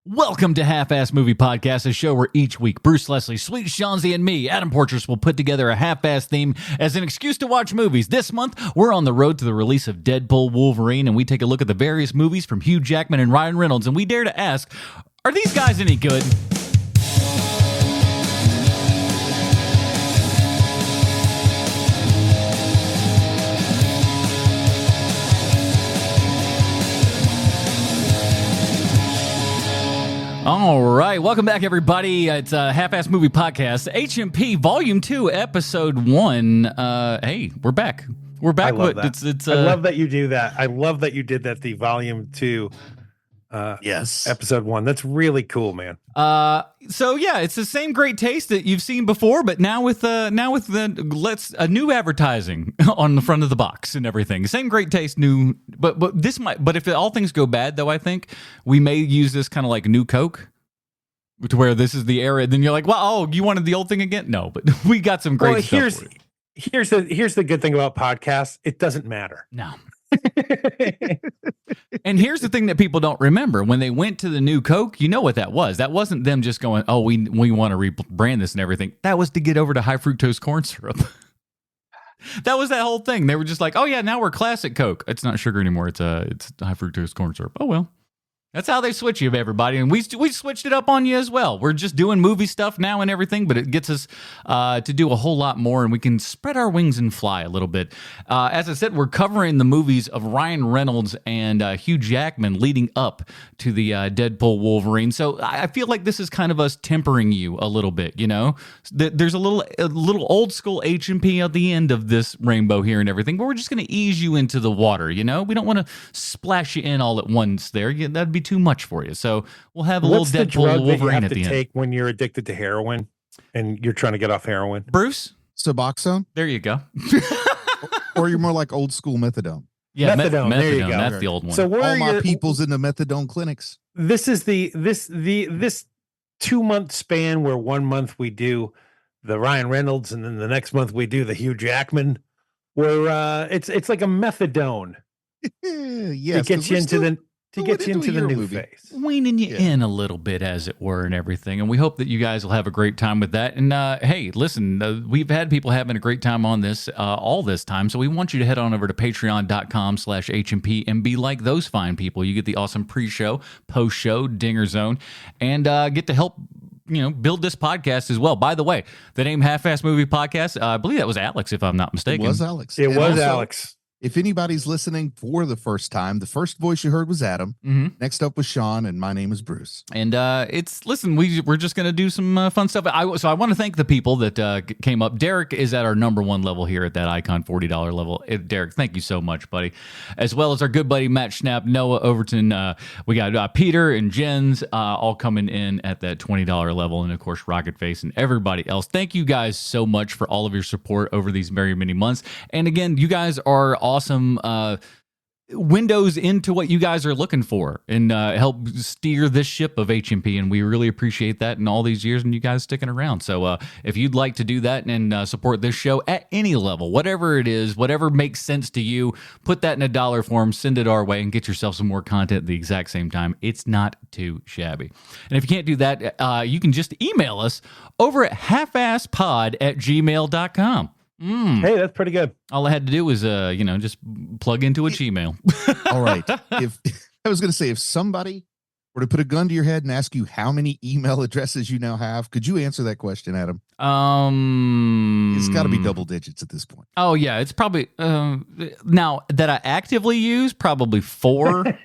Welcome to Half-Ass Movie Podcast, a show where each week Bruce Leslie, Sweet Shanzi, and me, Adam Portress, will put together a half-ass theme as an excuse to watch movies. This month, we're on the road to the release of Deadpool Wolverine, and we take a look at the various movies from Hugh Jackman and Ryan Reynolds, and we dare to ask, are these guys any good? All right, welcome back, everybody. It's a Half-Ass Movie Podcast, HMP Volume 2, Episode 1. Hey, we're back. We're back. I love that. I love that you do that. I love that you did that, the Volume 2, yes, Episode 1. That's really cool, man. So yeah, it's the same great taste that you've seen before, but now with a new advertising on the front of the box and everything. Same great taste, new, but this might. But if all things go bad, though, I think we may use this kind of like new Coke, to where this is the era. Then you're like, well, oh, you wanted the old thing again? No, but we got some great stuff. Here's the good thing about podcasts. It doesn't matter. No. And here's the thing that people don't remember. When they went to the new Coke, you know what that was. That wasn't them just going, oh, we want to rebrand this and everything. That was to get over to high fructose corn syrup. That was that whole thing. They were just like, oh yeah, now we're classic Coke. It's not sugar anymore. It's high fructose corn syrup. Oh well. That's how they switch you, everybody. And we switched it up on you as well. We're just doing movie stuff now and everything, but it gets us to do a whole lot more, and we can spread our wings and fly a little bit. As I said, we're covering the movies of Ryan Reynolds and Hugh Jackman leading up to the Deadpool Wolverine. So I feel like this is kind of us tempering you a little bit, you know? There's a little old school H&P at the end of this rainbow here and everything, but we're just going to ease you into the water, you know? We don't want to splash you in all at once there. That'd be too much for you. So we'll have a little Deadpool Wolverine at the end. Take when you're addicted to heroin and you're trying to get off heroin? Bruce? Suboxone? There you go. Or you're more like old school methadone. Yeah, methadone. There you go. That's the old one. So all my people's in the methadone clinics. This is this 2-month span where 1 month we do the Ryan Reynolds and then the next month we do the Hugh Jackman, where it's like a methadone. Yes, it gets you into the new movie phase. Weaning you in a little bit, as it were, and everything. And we hope that you guys will have a great time with that. And hey, listen, we've had people having a great time on this all this time. So we want you to head on over to patreon.com/HMP and be like those fine people. You get the awesome pre-show, post-show, dinger zone, and get to help build this podcast as well. By the way, the name Half-Ass Movie Podcast, I believe that was Alex, if I'm not mistaken. It was Alex. It was Alex. If anybody's listening for the first time, the first voice you heard was Adam. Mm-hmm. Next up was Sean, and my name is Bruce. And we're just going to do some fun stuff. So I want to thank the people that came up. Derrick is at our number one level here at that icon $40 level. Derrick, thank you so much, buddy. As well as our good buddy Matt Schnapp, Noah Overton. We got Peter and Jens all coming in at that $20 level. And of course, Rocket Face and everybody else. Thank you guys so much for all of your support over these very many months. And again, you guys are awesome windows into what you guys are looking for and help steer this ship of HMP, and we really appreciate that in all these years and you guys sticking around. So if you'd like to do that and support this show at any level, whatever it is, whatever makes sense to you, put that in a dollar form, send it our way, and get yourself some more content at the exact same time. It's not too shabby. And if you can't do that, you can just email us over at halfasspod@gmail.com. Hey, that's pretty good. All I had to do was, just plug into a Gmail. All right. If I was going to say, if somebody were to put a gun to your head and ask you how many email addresses you now have, could you answer that question, Adam? It's got to be double digits at this point. Oh yeah, it's probably now that I actively use, probably 4.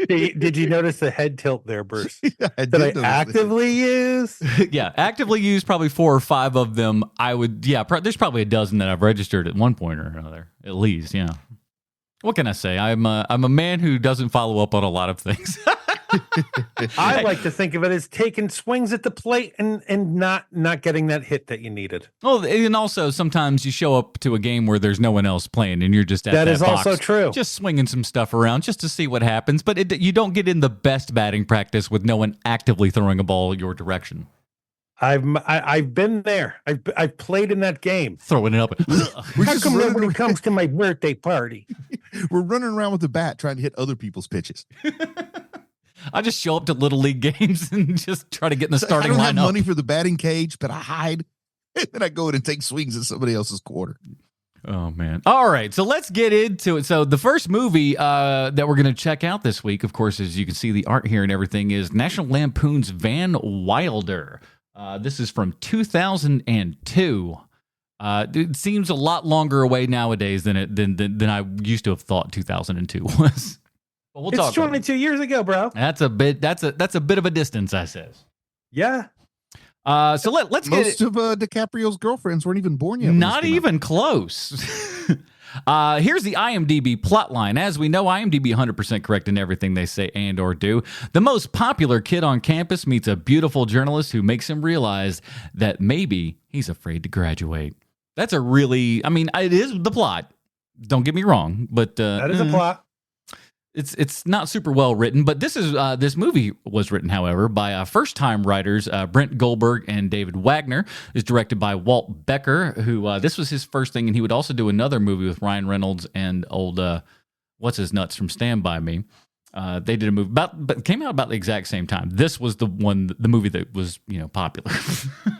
Did you notice the head tilt there, Bruce? Yeah, that I actively use? Yeah, actively use probably 4 or 5 of them. I would, there's probably a dozen that I've registered at one point or another, at least. Yeah. What can I say? I'm a man who doesn't follow up on a lot of things. I like to think of it as taking swings at the plate and not getting that hit that you needed. Well, and also sometimes you show up to a game where there's no one else playing and you're just at that is box, also true. Just swinging some stuff around just to see what happens. But you don't get in the best batting practice with no one actively throwing a ball your direction. I've been there. I've played in that game. Throwing it up. How come nobody comes to my birthday party? We're running around with the bat trying to hit other people's pitches. I just show up to Little League games and just try to get in the starting lineup. I don't have money for the batting cage, but I hide. And then I go in and take swings at somebody else's quarter. Oh, man. All right, so let's get into it. So the first movie that we're going to check out this week, of course, as you can see the art here and everything, is National Lampoon's Van Wilder. This is from 2002. It seems a lot longer away nowadays than I used to have thought 2002 was. But we'll talk. It's 22 years ago, bro. That's a bit of a distance, I says. Yeah. So let's get most of DiCaprio's girlfriends weren't even born yet. Not even close. Here's the IMDb plotline. As we know, IMDb 100% correct in everything they say and or do. The most popular kid on campus meets a beautiful journalist who makes him realize that maybe he's afraid to graduate. That's a really, I mean, it is the plot. Don't get me wrong, but that is a plot. It's not super well written, but this movie was written, however, by first-time writers Brent Goldberg and David Wagner. It's directed by Walt Becker, who this was his first thing, and he would also do another movie with Ryan Reynolds and old what's his nuts from Stand By Me. They did a movie but came out about the exact same time. This was the movie that was popular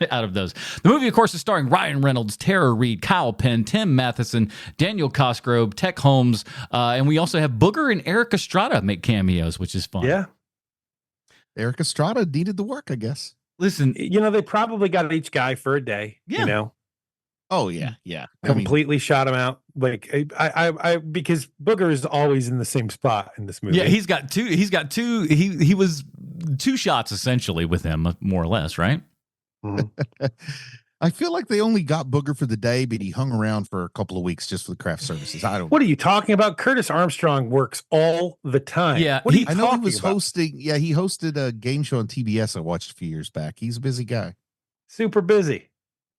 out of those. The movie, of course, is starring Ryan Reynolds, Tara Reid, Kyle Penn, Tim Matheson, Daniel Cosgrove, Tech Holmes, and we also have Booger and Eric Estrada make cameos, which is fun. Yeah, Eric Estrada needed the work, I guess. Listen, they probably got each guy for a day. Yeah. Oh yeah. Completely shot him out. Like I because Booger is always in the same spot in this movie. Yeah, he's got two. He was two shots essentially with him, more or less, right? Mm-hmm. I feel like they only got Booger for the day, but he hung around for a couple of weeks just for the craft services. What are you talking about? Curtis Armstrong works all the time. Yeah, I know he was hosting. Yeah, he hosted a game show on TBS I watched a few years back. He's a busy guy. Super busy.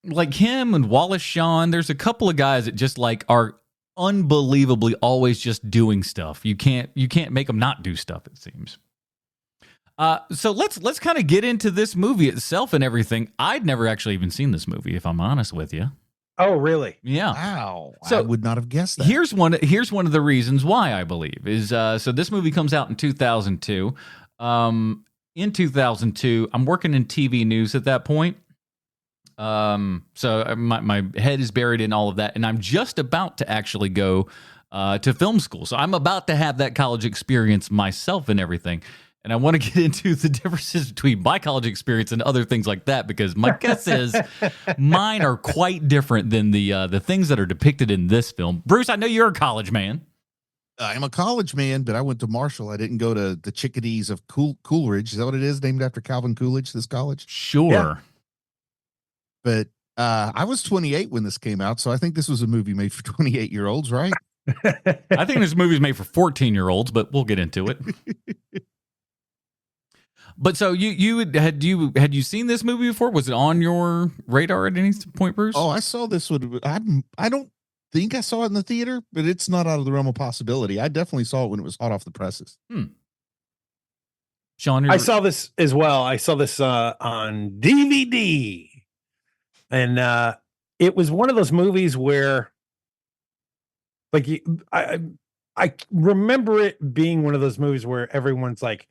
Like him and Wallace Shawn, there's a couple of guys that just are unbelievably always just doing stuff. You can't make them not do stuff, it seems. So let's kind of get into this movie itself and everything. I'd never actually even seen this movie, if I'm honest with you. Oh, really? Yeah. Wow. So I would not have guessed that. Here's one of the reasons why I believe is so this movie comes out in 2002. In 2002, I'm working in TV news at that point. So my head is buried in all of that, and I'm just about to actually go to film school. So I'm about to have that college experience myself and everything. And I want to get into the differences between my college experience and other things like that, because my guess is mine are quite different than the things that are depicted in this film. Bruce, I know you're a college man. I'm a college man, but I went to Marshall. I didn't go to the Chickadees of Coolidge. Is that what it is? Named after Calvin Coolidge, this college? Sure. Yeah. But I was 28 when this came out, so I think this was a movie made for 28-year-olds, right? I think this movie is made for 14-year-olds, but we'll get into it. But so had you seen this movie before? Was it on your radar at any point, Bruce? Oh, I saw this one. I don't think I saw it in the theater, but it's not out of the realm of possibility. I definitely saw it when it was hot off the presses. Sean, I saw this as well. I saw this on DVD. And it was one of those movies where, like, I remember it being one of those movies where everyone's like,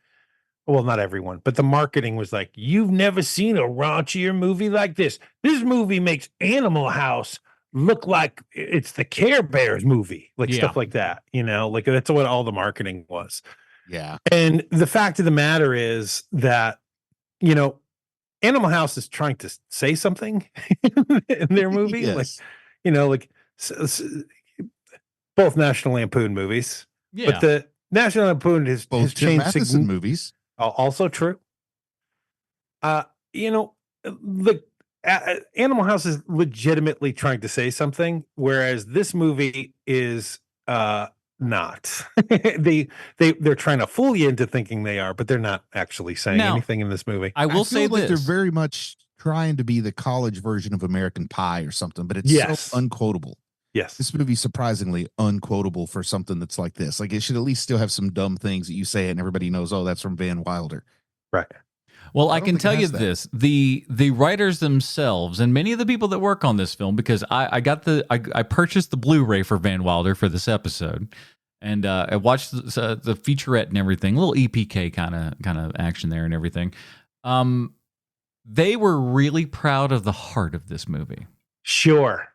well, not everyone, but the marketing was like, you've never seen a raunchier movie like this. This movie makes Animal House look like it's the Care Bears movie, stuff like that. Like that's what all the marketing was. Yeah. And the fact of the matter is that, Animal House is trying to say something in their movie. Yes. Both National Lampoon movies. Yeah. But the National Lampoon has Both Tim changed. Matheson movies. Also true. The Animal House is legitimately trying to say something, whereas this movie is not. They're trying to fool you into thinking they are, but they're not actually saying anything in this movie. I will say like this. They're very much trying to be the college version of American Pie or something, but it's so unquotable. Yes. This movie's surprisingly unquotable for something that's like this. Like, it should at least still have some dumb things that you say and everybody knows, oh, that's from Van Wilder. Right. Well, I can tell you this: the writers themselves and many of the people that work on this film, because I purchased the Blu-ray for Van Wilder for this episode, And I watched the featurette and everything, a little EPK kind of action there and everything. They were really proud of the heart of this movie. Sure.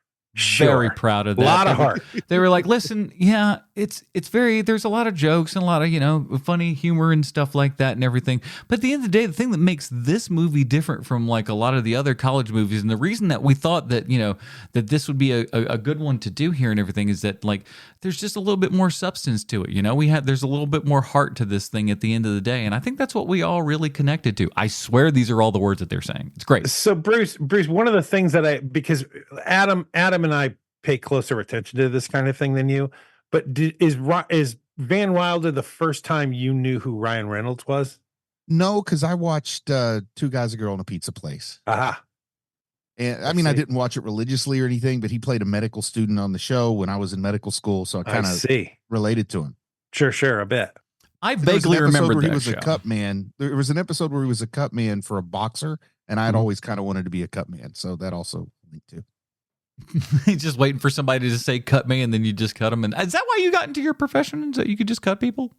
Very proud of that. A lot of heart. They were like, listen, yeah, it's very, there's a lot of jokes and a lot of, funny humor and stuff like that and everything. But at the end of the day, the thing that makes this movie different from like a lot of the other college movies, and the reason that we thought that, that this would be a good one to do here and everything, is that like, there's just a little bit more substance to it. There's a little bit more heart to this thing at the end of the day. And I think that's what we all really connected to. I swear these are all the words that they're saying. It's great. So Bruce, one of the things that because Adam and I pay closer attention to this kind of thing than you, but is Van Wilder the first time you knew who Ryan Reynolds was? No, because I watched Two Guys, a Girl, in a Pizza Place. Aha. And I mean, I didn't watch it religiously or anything, but he played a medical student on the show when I was in medical school, so I kind of related to him. Sure, I bet. I vaguely remember that he was show. A cup man. There was an episode where he was a cup man for a boxer, and I'd always kind of wanted to be a cup man, so that also linked to. He's just waiting for somebody to say cut me, and then you just cut them. And is that why you got into your profession? Is that you could just cut people?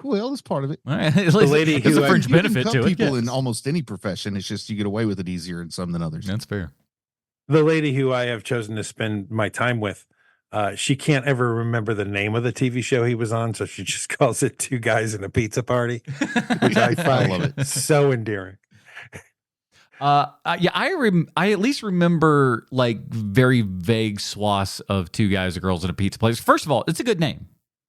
Well, it's part of it. All right. At least lady there's a fringe benefit cut to it. People in almost any profession, it's just you get away with it easier in some than others. That's fair. The lady who I have chosen to spend my time with, she can't ever remember the name of the TV show he was on, so she just calls it Two Guys in a Pizza Party, which I find love it. So endearing. I at least remember like very vague swaths of Two Guys, a Girls in a Pizza Place. First of all, it's a good name.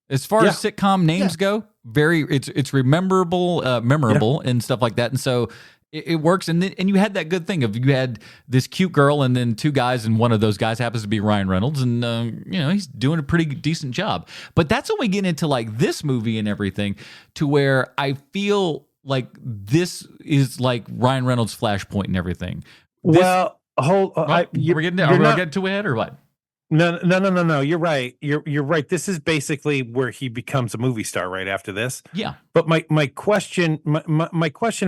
As far as sitcom names go, it's memorable and stuff like that. And so it works. And you had that good thing of you had this cute girl and then two guys, and one of those guys happens to be Ryan Reynolds, and he's doing a pretty decent job. But that's when we get into like this movie and everything, to where I feel like this is like Ryan Reynolds' Flashpoint and everything. We're getting too ahead or what? No. You're right. You're right. This is basically where he becomes a movie star right after this. Yeah. But my question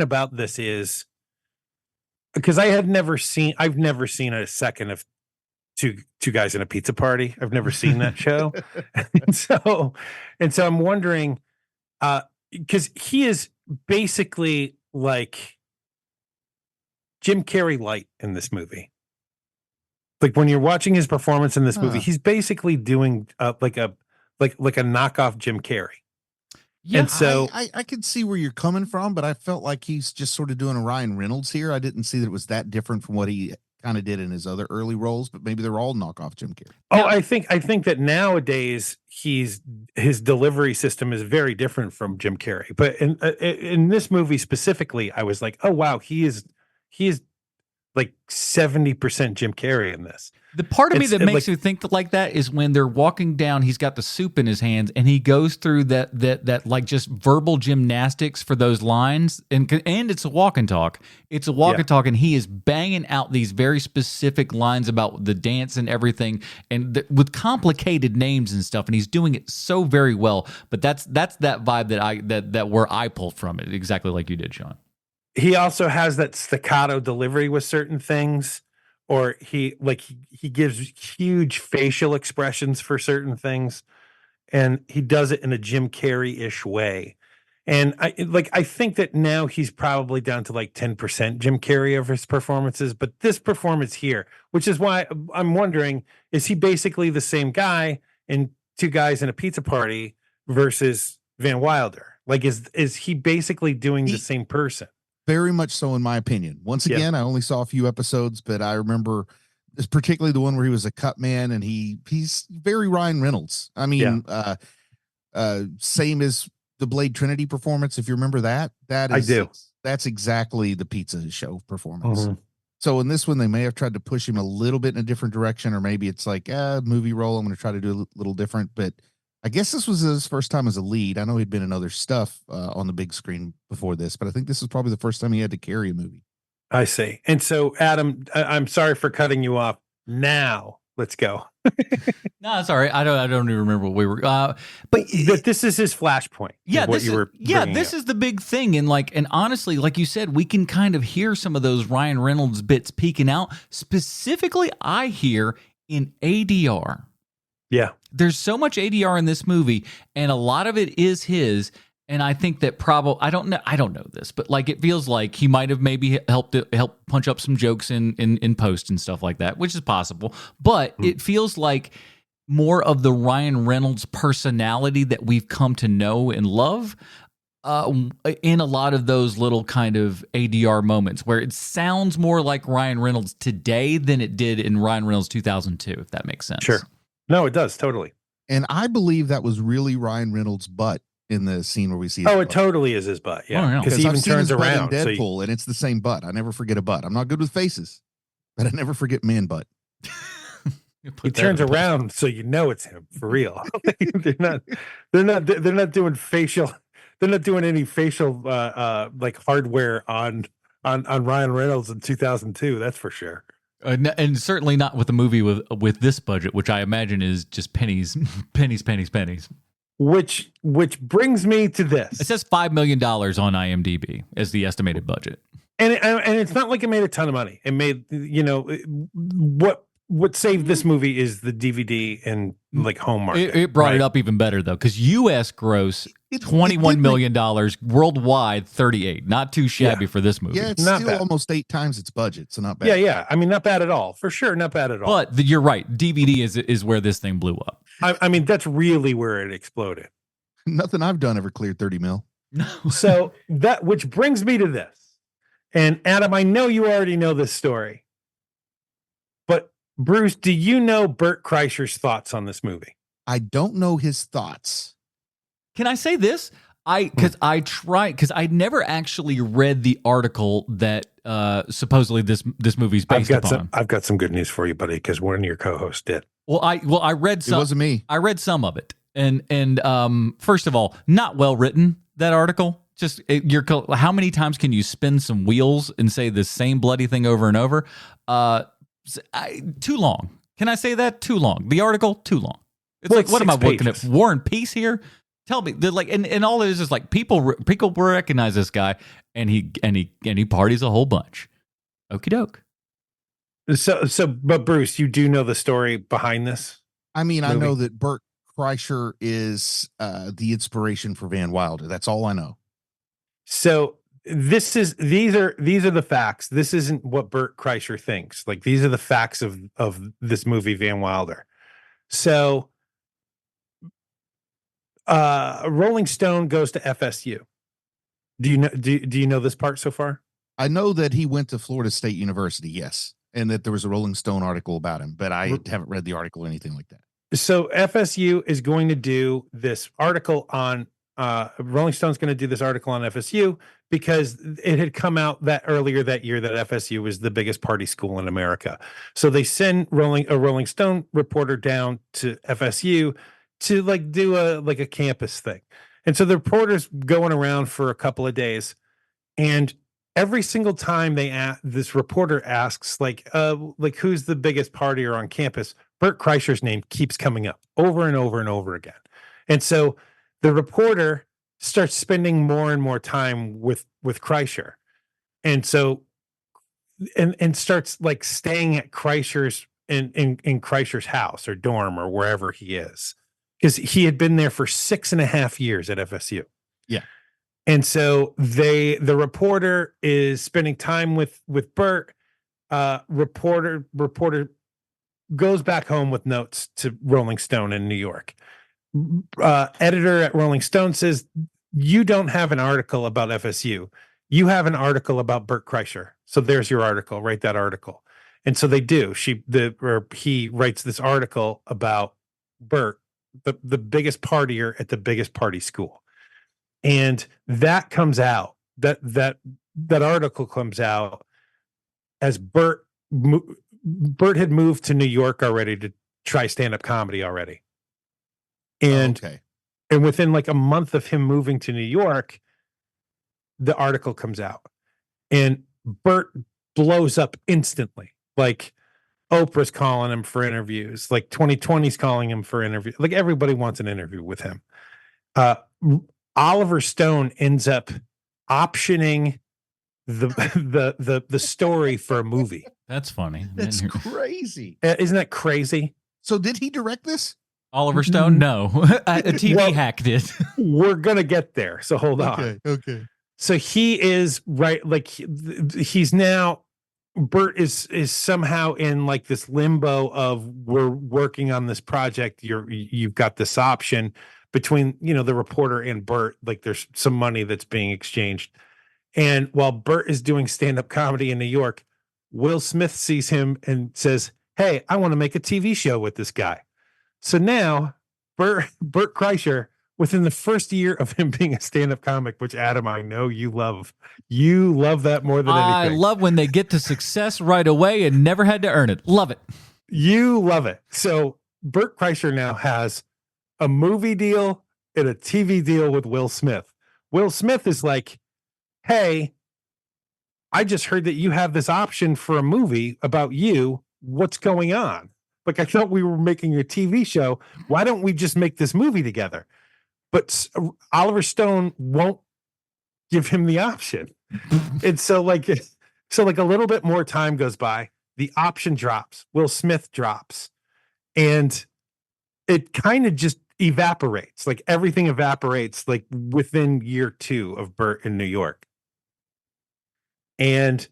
about this is, because I've never seen a second of Two Guys in a Pizza Party. I've never seen that show. and so I'm wondering, because he is basically like Jim Carrey light in this movie. Like when you're watching his performance in this movie, he's basically doing like a knockoff Jim Carrey. Yeah, and so I could see where you're coming from, but I felt like he's just sort of doing a Ryan Reynolds here. I didn't see that it was that different from what he kind of did in his other early roles, but maybe they're all knockoff Jim Carrey. Oh, I think that nowadays his delivery system is very different from Jim Carrey. But in this movie specifically, I was like, oh wow, he is like 70% Jim Carrey in this. The part of me that makes me think like that is when they're walking down, he's got the soup in his hands, and he goes through that like just verbal gymnastics for those lines, and it's a walk and talk. It's a walk and talk, and he is banging out these very specific lines about the dance and everything, and with complicated names and stuff, and he's doing it so very well. But that's that vibe that where I pulled from it, exactly like you did, Sean. He also has that staccato delivery with certain things, or he gives huge facial expressions for certain things, and he does it in a Jim Carrey-ish way. And I think that now he's probably down to like 10% Jim Carrey of his performances, but this performance here, which is why I'm wondering, is he basically the same guy in Two Guys in a Pizza Party versus Van Wilder? Like, is he basically doing the same person? Very much so, in my opinion. Once again, I only saw a few episodes, but I remember particularly the one where he was a cut man, and he's very Ryan Reynolds. I mean, same as the Blade Trinity performance. If you remember that is, I do. That's exactly the pizza show performance. Mm-hmm. So in this one, they may have tried to push him a little bit in a different direction, or maybe it's like movie role. I'm going to try to do a little different, but I guess this was his first time as a lead. I know he'd been in other stuff on the big screen before this, but I think this is probably the first time he had to carry a movie. I see. And so, Adam, I'm sorry for cutting you off. Now, let's go. No, it's all right. I don't even remember what we were. But this is his flashpoint. This is the big thing. And honestly, like you said, we can kind of hear some of those Ryan Reynolds bits peeking out. Specifically, I hear in ADR. Yeah. There's so much ADR in this movie, and a lot of it is his. And I think that I don't know this, but like it feels like he might have maybe helped punch up some jokes in post and stuff like that, which is possible. But it feels like more of the Ryan Reynolds personality that we've come to know and love in a lot of those little kind of ADR moments where it sounds more like Ryan Reynolds today than it did in Ryan Reynolds 2002, if that makes sense. Sure. No, it does. Totally. And I believe that was really Ryan Reynolds' butt in the scene where we see it totally is his butt. Yeah. Because he even turns around. In Deadpool, and it's the same butt. I never forget a butt. I'm not good with faces, but I never forget man butt. He turns around, so you know it's him for real. They're not doing facial. They're not doing any facial like hardware on Ryan Reynolds in 2002. That's for sure. And certainly not with a movie with this budget, which I imagine is just pennies. Which brings me to this. It says $5 million on IMDb as the estimated budget, and it's not like it made a ton of money. It made what saved this movie is the DVD and like home market. It brought it up even better though, because U.S. gross $21 million, worldwide 38. Not too shabby for this movie. Yeah, it's not still bad. Almost 8 times its budget, so not bad. Yeah. I mean, not bad at all, for sure. Not bad at all. But you're right. DVD is where this thing blew up. I mean, that's really where it exploded. Nothing I've done ever cleared 30 mil. So that, which brings me to this. And Adam, I know you already know this story, but Bruce, do you know Bert Kreischer's thoughts on this movie? I don't know his thoughts. Can I say this? Because I never actually read the article that supposedly this movie's based upon. I've got some good news for you, buddy, because one of your co-hosts did. Well, I read some. It wasn't me. I read some of it, and first of all, not well written, that article. Just how many times can you spin some wheels and say the same bloody thing over and over? Too long. Can I say that? Too long. The article too long. It's like, what am I looking at? War and Peace here? Tell me, like, and all it is like people recognize this guy, and he parties a whole bunch. Okie doke. But Bruce, you do know the story behind this? I mean, movie? I know that Bert Kreischer is the inspiration for Van Wilder. That's all I know. So these are the facts. This isn't what Bert Kreischer thinks. Like, these are the facts of this movie, Van Wilder. So Rolling Stone goes to FSU. Do you know this part so far? I know that he went to Florida State University, yes, and that there was a Rolling Stone article about him, but I haven't read the article or anything like that. So FSU is going to do this article on Rolling Stone's going to do this article on FSU because it had come out that earlier that year that FSU was the biggest party school in America. So they send a Rolling Stone reporter down to FSU to like do a campus thing. And so the reporter's going around for a couple of days, and every single time this reporter asks like who's the biggest partier on campus, Bert Kreischer's name keeps coming up over and over and over again. And so the reporter starts spending more and more time with Kreischer. And so and starts like staying at Kreischer's in Kreischer's house or dorm or wherever he is. Because he had been there for 6.5 years at FSU. Yeah. And so the reporter is spending time with Bert. Reporter goes back home with notes to Rolling Stone in New York. Editor at Rolling Stone says, you don't have an article about FSU. You have an article about Bert Kreischer. So there's your article. Write that article. And so they do. He writes this article about Bert, the biggest partier at the biggest party school. And that comes out, that article comes out as Bert had moved to New York already to try stand-up comedy already. And and within like a month of him moving to New York, the article comes out. And Bert blows up instantly. Like, Oprah's calling him for interviews. Like 2020's calling him for interviews. Like, everybody wants an interview with him. Oliver Stone ends up optioning the story for a movie. That's funny. That's crazy. Isn't that crazy? So did he direct this? Oliver Stone? No. A TV hack did. We're going to get there. So hold on. Okay. So he is right. Like he's now, Bert is somehow in like this limbo of we're working on this project. You've got this option between, the reporter and Bert. Like there's some money that's being exchanged. And while Bert is doing stand-up comedy in New York, Will Smith sees him and says, "Hey, I want to make a TV show with this guy." So now Bert Kreischer, within the first year of him being a stand-up comic, which Adam, I know you love that more than anything. I love when they get to success right away and never had to earn it. Love it. You love it. So Bert Kreischer now has a movie deal and a TV deal with Will Smith. Will Smith is like, "Hey, I just heard that you have this option for a movie about you. What's going on? Like, I thought we were making a TV show. Why don't we just make this movie together?" But Oliver Stone won't give him the option. And so like a little bit more time goes by. The option drops. Will Smith drops. And it kind of just evaporates. Like everything evaporates like within year 2 of Bert in New York. And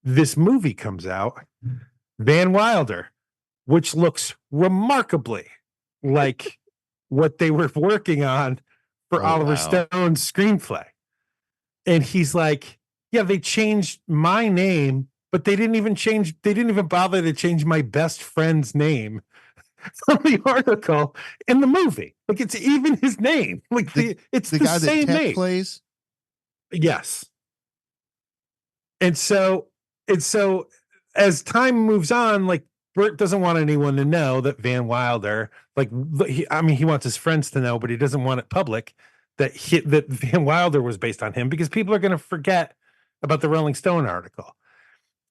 this movie comes out, Van Wilder, which looks remarkably like what they were working on for Oliver Stone's screenplay. And he's like, "Yeah, they changed my name, but they didn't even bother to change my best friend's name from the article in the movie. Like it's even his name. Like it's the guy same that Ted name." plays. Yes. And so as time moves on, like Bert doesn't want anyone to know that Van Wilder, like he wants his friends to know, but he doesn't want it public that Van Wilder was based on him because people are going to forget about the Rolling Stone article.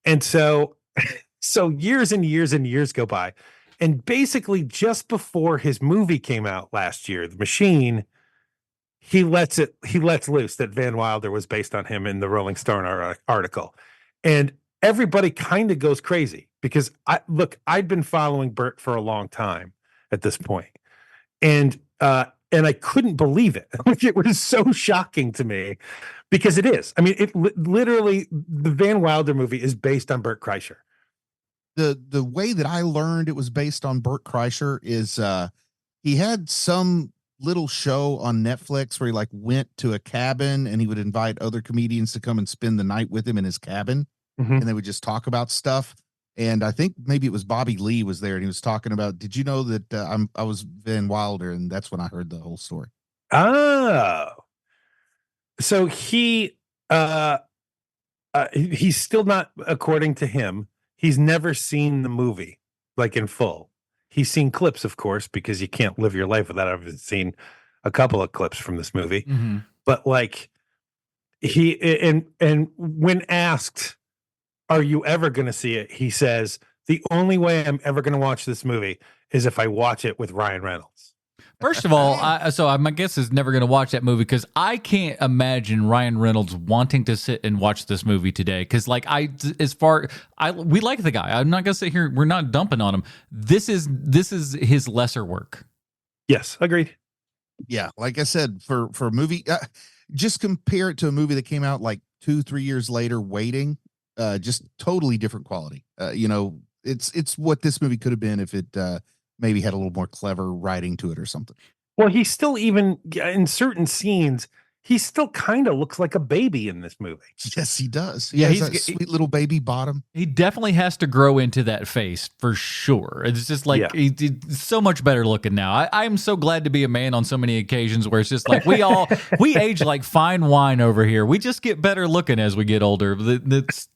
And so years and years and years go by. And basically just before his movie came out last year, The Machine, he lets loose that Van Wilder was based on him in the Rolling Stone article. And everybody kind of goes crazy because I'd been following Bert for a long time at this point. And I couldn't believe it. Like it was so shocking to me because it is. I mean, it literally, the Van Wilder movie is based on Bert Kreischer. The way that I learned it was based on Bert Kreischer is he had some little show on Netflix where he like went to a cabin and he would invite other comedians to come and spend the night with him in his cabin. Mm-hmm. And they would just talk about stuff. And I think maybe it was Bobby Lee was there and he was talking about, did you know that I was Van Wilder? And that's when I heard the whole story. Oh, so he's still not, according to him, he's never seen the movie like in full. He's seen clips, of course, because you can't live your life without having seen a couple of clips from this movie. Mm-hmm. But like and when asked, "Are you ever going to see it?" he says, "The only way I'm ever going to watch this movie is if I watch it with Ryan Reynolds." First of all, my guess is never going to watch that movie because I can't imagine Ryan Reynolds wanting to sit and watch this movie today. Because like we like the guy. I'm not going to sit here. We're not dumping on him. This is his lesser work. Yes, agreed. Yeah, like I said, for a movie, just compare it to a movie that came out like 2-3 years later. Waiting, just totally different quality. It's what this movie could have been if it maybe had a little more clever writing to it or something. Well, he still, even in certain scenes, he still kind of looks like a baby in this movie. Yes, he does. He's a sweet little baby bottom. He definitely has to grow into that face for sure. It's just like he's so much better looking now. I'm so glad to be a man on so many occasions where it's just like we age like fine wine over here. We just get better looking as we get older. It's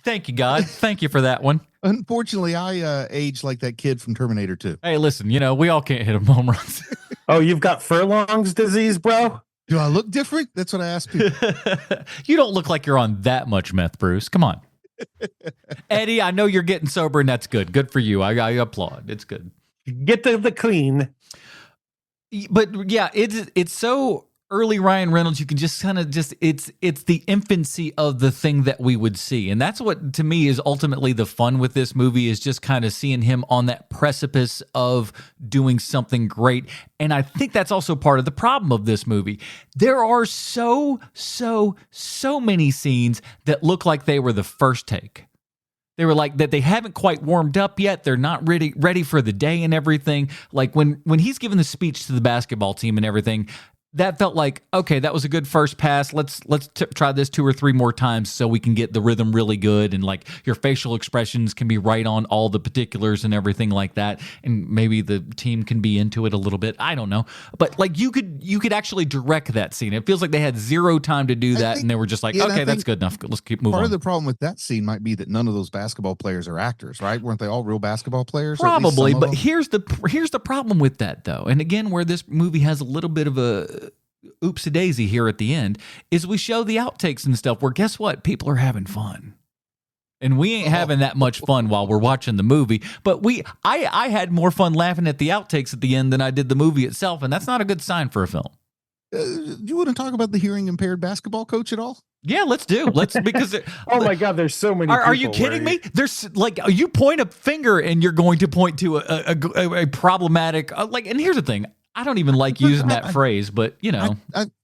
thank you, God. Thank you for that one. Unfortunately, I age like that kid from Terminator 2. Hey, listen, we all can't hit a home runs. Oh, you've got Furlong's disease, bro? Do I look different? That's what I ask people. You don't look like you're on that much meth, Bruce. Come on. Eddie, I know you're getting sober, and that's good. Good for you. I applaud. It's good. Get the clean. But yeah, it's so early Ryan Reynolds, you can just kind of it's the infancy of the thing that we would see. And that's what to me is ultimately the fun with this movie, is just kind of seeing him on that precipice of doing something great. And I think that's also part of the problem of this movie. There are so many scenes that look like they were the first take. They were like that they haven't quite warmed up yet. They're not ready for the day and everything. Like when he's giving the speech to the basketball team and everything, that felt like, okay, that was a good first pass. Let's try this 2 or 3 more times so we can get the rhythm really good, and like your facial expressions can be right on all the particulars and everything like that, and maybe the team can be into it a little bit. I don't know, but like you could actually direct that scene. It feels like they had 0 time to do that, and they were just like, okay, that's good enough. Let's keep moving. Part of the problem with that scene might be that none of those basketball players are actors, right? Weren't they all real basketball players? Probably, but here's the problem with that though, and again, where this movie has a little bit of a oopsie daisy here at the end, is we show the outtakes and stuff where, guess what, people are having fun, and we ain't having that much fun while we're watching the movie. But I had more fun laughing at the outtakes at the end than I did the movie itself, and that's not a good sign for a film. Do you want to talk about the hearing impaired basketball coach at all? Yeah, let's because oh my God, there's so many. Are you kidding me? There's like, you point a finger and you're going to point to a problematic and here's the thing. I don't even like using that phrase, but you know,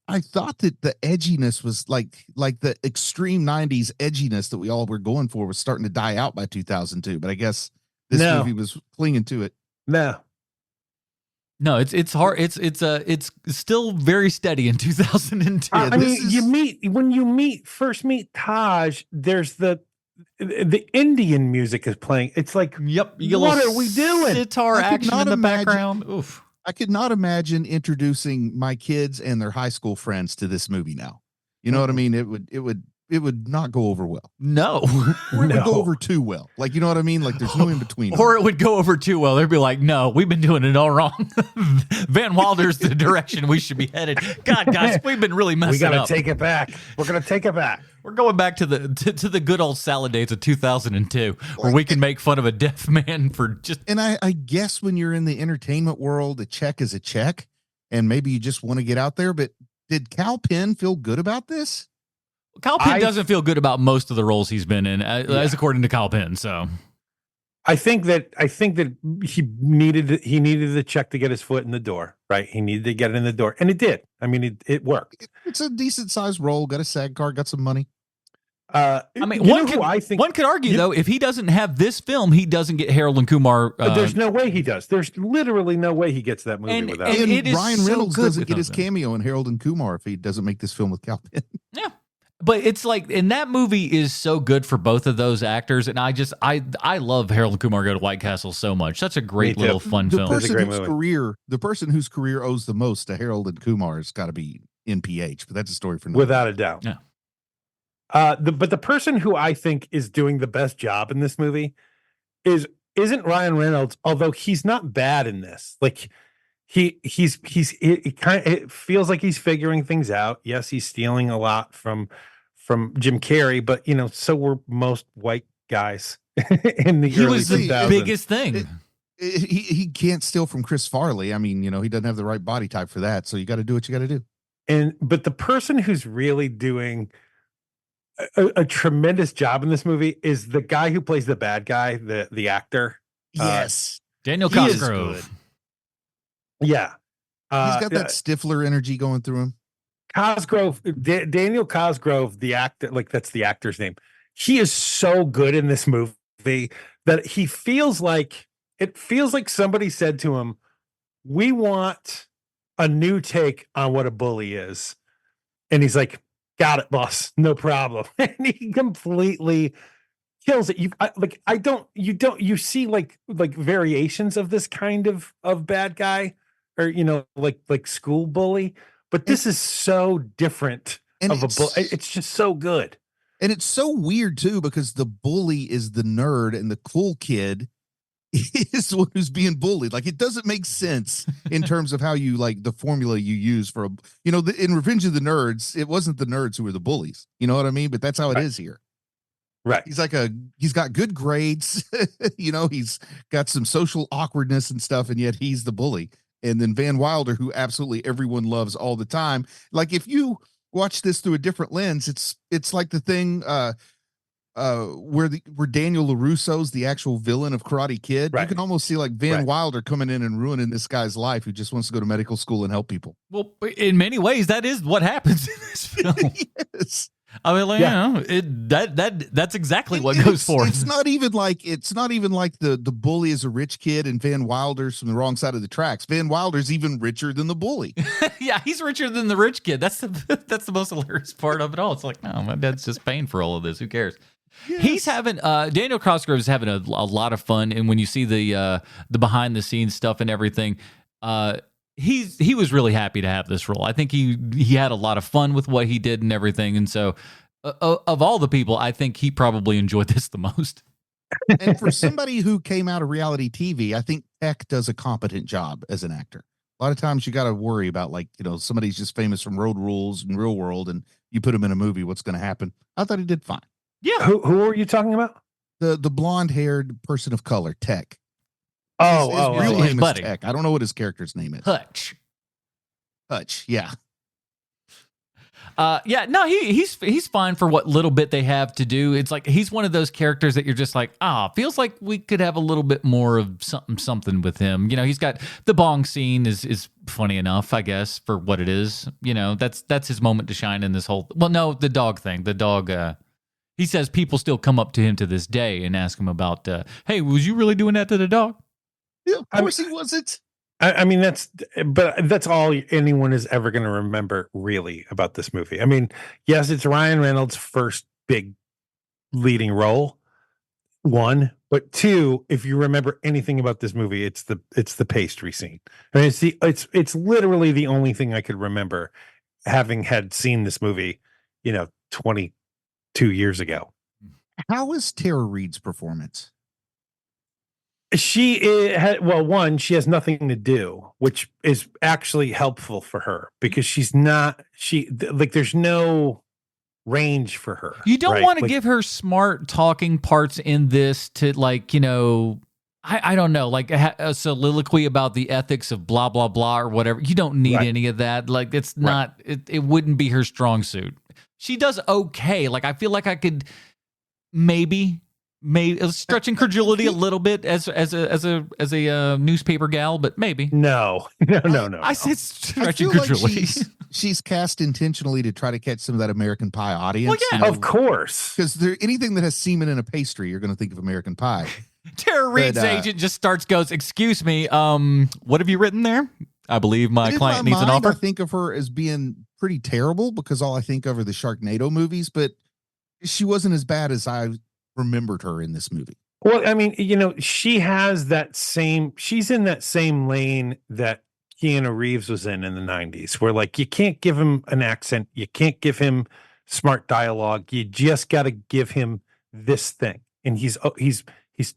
I thought that the edginess was like the extreme 90s edginess that we all were going for was starting to die out by 2002. But I guess this movie was clinging to it. No, it's hard. It's still very steady in 2002. I mean, when you first meet Taj, there's the Indian music is playing. It's like, yep. What are we doing? Sitar action in the background. Oof. I could not imagine introducing my kids and their high school friends to this movie now. You know what I mean? It would not go over well. No. Or it would go over too well. Like, you know what I mean? Like there's no in between. Or it would go over too well. They'd be like, no, we've been doing it all wrong. Van Wilder's the direction we should be headed. God, guys, we've been really messing up. We got to take it back. We're going to take it back. We're going back to the good old salad days of 2002, where we can make fun of a deaf man for just. And I guess when you're in the entertainment world, a check is a check, and maybe you just want to get out there. But did Kal Penn feel good about this? Kal Penn doesn't feel good about most of the roles he's been in, as according to Kal Penn. So, I think that he needed the check to get his foot in the door. Right, he needed to get it in the door, and it did. I mean, it worked. It's a decent sized role. Got a SAG card. Got some money. I mean, one could argue though, if he doesn't have this film, he doesn't get Harold and Kumar. There's no way he does. There's literally no way he gets that movie without. And Ryan Reynolds doesn't get his cameo in Harold and Kumar if he doesn't make this film with Kal Penn. Yeah. But it's like, and that movie is so good for both of those actors, and I love Harold and Kumar Go to White Castle so much. Such a great little fun film. The person whose career owes the most to Harold and Kumar has got to be NPH, but that's a story for another. Without a doubt. Yeah. But the person who I think is doing the best job in this movie isn't Ryan Reynolds, although he's not bad in this. Like it feels like he's figuring things out. Yes, he's stealing a lot from Jim Carrey, but you know, so were most white guys in the early 2000s. He was the biggest thing. He can't steal from Chris Farley. I mean, you know, he doesn't have the right body type for that. So you got to do what you got to do. But the person who's really doing a tremendous job in this movie is the guy who plays the bad guy, the actor. Yes, Daniel Cosgrove. Yeah, he's got that Stifler energy going through him. Daniel Cosgrove, the actor, like that's the actor's name. He is so good in this movie that it feels like somebody said to him, "We want a new take on what a bully is," and he's like, "Got it, boss, no problem." And he completely kills it. You see like variations of this kind of bad guy, or you know, like school bully. But this is so different of a bully. It's just so good. And it's so weird, too, because the bully is the nerd and the cool kid is the one who's being bullied. Like, it doesn't make sense in terms of how you, like, the formula you use for, in Revenge of the Nerds, it wasn't the nerds who were the bullies. You know what I mean? But that's how it is here. Right. He's got good grades. He's got some social awkwardness and stuff, and yet he's the bully. and then Van Wilder, who absolutely everyone loves all the time. Like if you watch this through a different lens, it's like the thing where Daniel LaRusso's the actual villain of Karate Kid. You can almost see like Van Wilder coming in and ruining this guy's life who just wants to go to medical school and help people. Well, in many ways, that is what happens in this film. Yes. I mean, like, you know, that's exactly what goes for. It's not even like the bully is a rich kid and Van Wilder's from the wrong side of the tracks. Van Wilder's even richer than the bully. Yeah, he's richer than the rich kid. That's the most hilarious part of it all. It's like, no, my dad's just paying for all of this. Who cares? Yes. He's having Daniel Cosgrove is having a lot of fun, and when you see the behind the scenes stuff and everything, he was really happy to have this role. I think he had a lot of fun with what he did and everything, and so of all the people, I think he probably enjoyed this the most. And for somebody who came out of reality TV, I think Peck does a competent job as an actor. A lot of times you got to worry about, like, you know, somebody's just famous from Road Rules and Real World, and you put him in a movie, what's going to happen? I thought he did fine. Yeah. Who are you talking about? The blonde-haired person of color, Tech. His real name is Tech. I don't know what his character's name is. Hutch. Yeah. No, he's fine for what little bit they have to do. It's like he's one of those characters that you're just like, feels like we could have a little bit more of something with him. You know, he's got the bong scene is funny enough, I guess, for what it is. You know, that's his moment to shine in this whole. Well, no, the dog thing. The dog. He says people still come up to him to this day and ask him about, hey, was you really doing that to the dog? Yeah, of course he wasn't. I mean, that's all anyone is ever going to remember really about this movie. I mean, yes, it's Ryan Reynolds' first big leading role, one, but two, if you remember anything about this movie, it's the pastry scene. I mean, it's literally the only thing I could remember having had seen this movie, 22 years ago. How is Tara Reid's performance? She has nothing to do, which is actually helpful for her because there's no range for her. You don't want to give her smart talking parts in this to, like, I don't know, like a soliloquy about the ethics of blah, blah, blah, or whatever. You don't need any of that. Like, it's not, it wouldn't be her strong suit. She does okay. Like, I feel like I could maybe stretching credulity a little bit as a newspaper gal, but maybe. No. I said stretching credulity. Like she's cast intentionally to try to catch some of that American Pie audience. Well, yeah, of course. Because anything that has semen in a pastry, you're going to think of American Pie. Tara Reid's agent just goes, excuse me, what have you written there? I believe my client needs an offer. I think of her as being pretty terrible because all I think of are the Sharknado movies, but she wasn't as bad as I remembered her in this movie. Well, I mean, she's in that same lane that Keanu Reeves was in the 90s, where, like, you can't give him an accent, you can't give him smart dialogue, you just got to give him this thing, and he's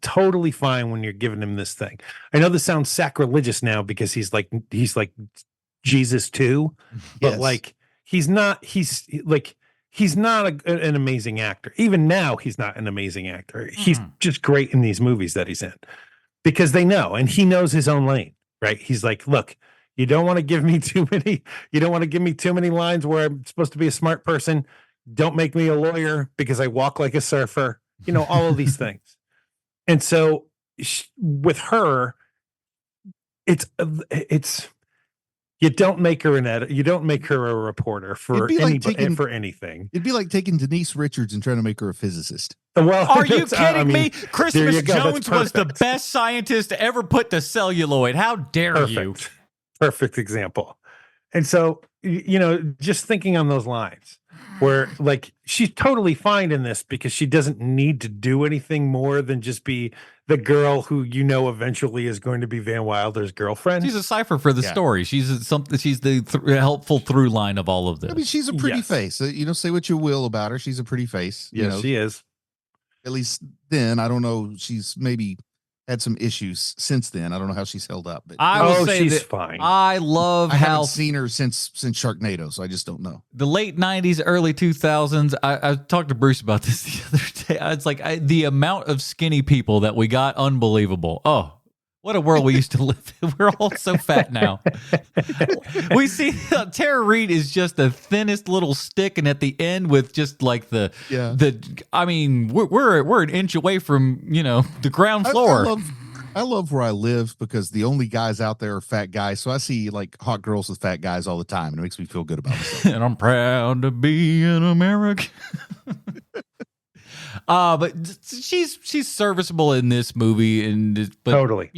totally fine when you're giving him this thing. I know this sounds sacrilegious now because he's like Jesus too, but yes. Like he's not an amazing actor. Even now, he's not an amazing actor. He's just great in these movies that he's in because they know, and he knows his own lane, right? He's like, look, you don't want to give me too many lines where I'm supposed to be a smart person. Don't make me a lawyer because I walk like a surfer, all of these things. And so with her, it's, you don't make her an editor. You don't make her a reporter for anything. It'd be like taking Denise Richards and trying to make her a physicist. Well, are you kidding me? Christmas Jones was the best scientist ever put to celluloid. How dare you? Perfect example. And so, just thinking on those lines where, like, she's totally fine in this because she doesn't need to do anything more than just be the girl who eventually is going to be Van Wilder's girlfriend. She's a cipher for the story. She's the helpful through line of all of this. I mean, she's a pretty face. Say what you will about her. She's a pretty face. Yes, she is. At least then, I don't know. She's maybe had some issues since then. I don't know how she's held up. But I will say she's fine. I haven't seen her since Sharknado, so I just don't know. The late 90s, early 2000s. I talked to Bruce about this the other day. It's like the amount of skinny people that we got, unbelievable. Oh, What a world we used to live in. We're all so fat now. We see Tara Reid is just the thinnest little stick, and at the end with just like I mean, we're an inch away from the ground floor. I love where I live because the only guys out there are fat guys. So I see like hot girls with fat guys all the time, and it makes me feel good about myself. And I'm proud to be an American. But she's serviceable in this movie, but totally,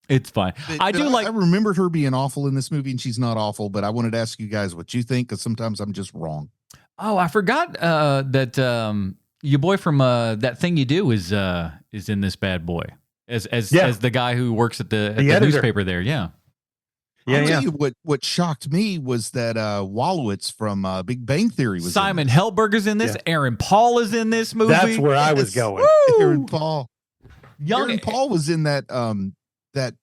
it's fine. I remembered her being awful in this movie, and she's not awful. But I wanted to ask you guys what you think, because sometimes I'm just wrong. Oh, I forgot that your boy from That Thing You Do is in this bad boy as the guy who works at the newspaper there. Yeah. I'll tell you what shocked me was that Wolowitz from Big Bang Theory was Simon Helberg is in this. Yeah. Aaron Paul is in this movie. That's where I was going. Woo! Aaron Paul was in that that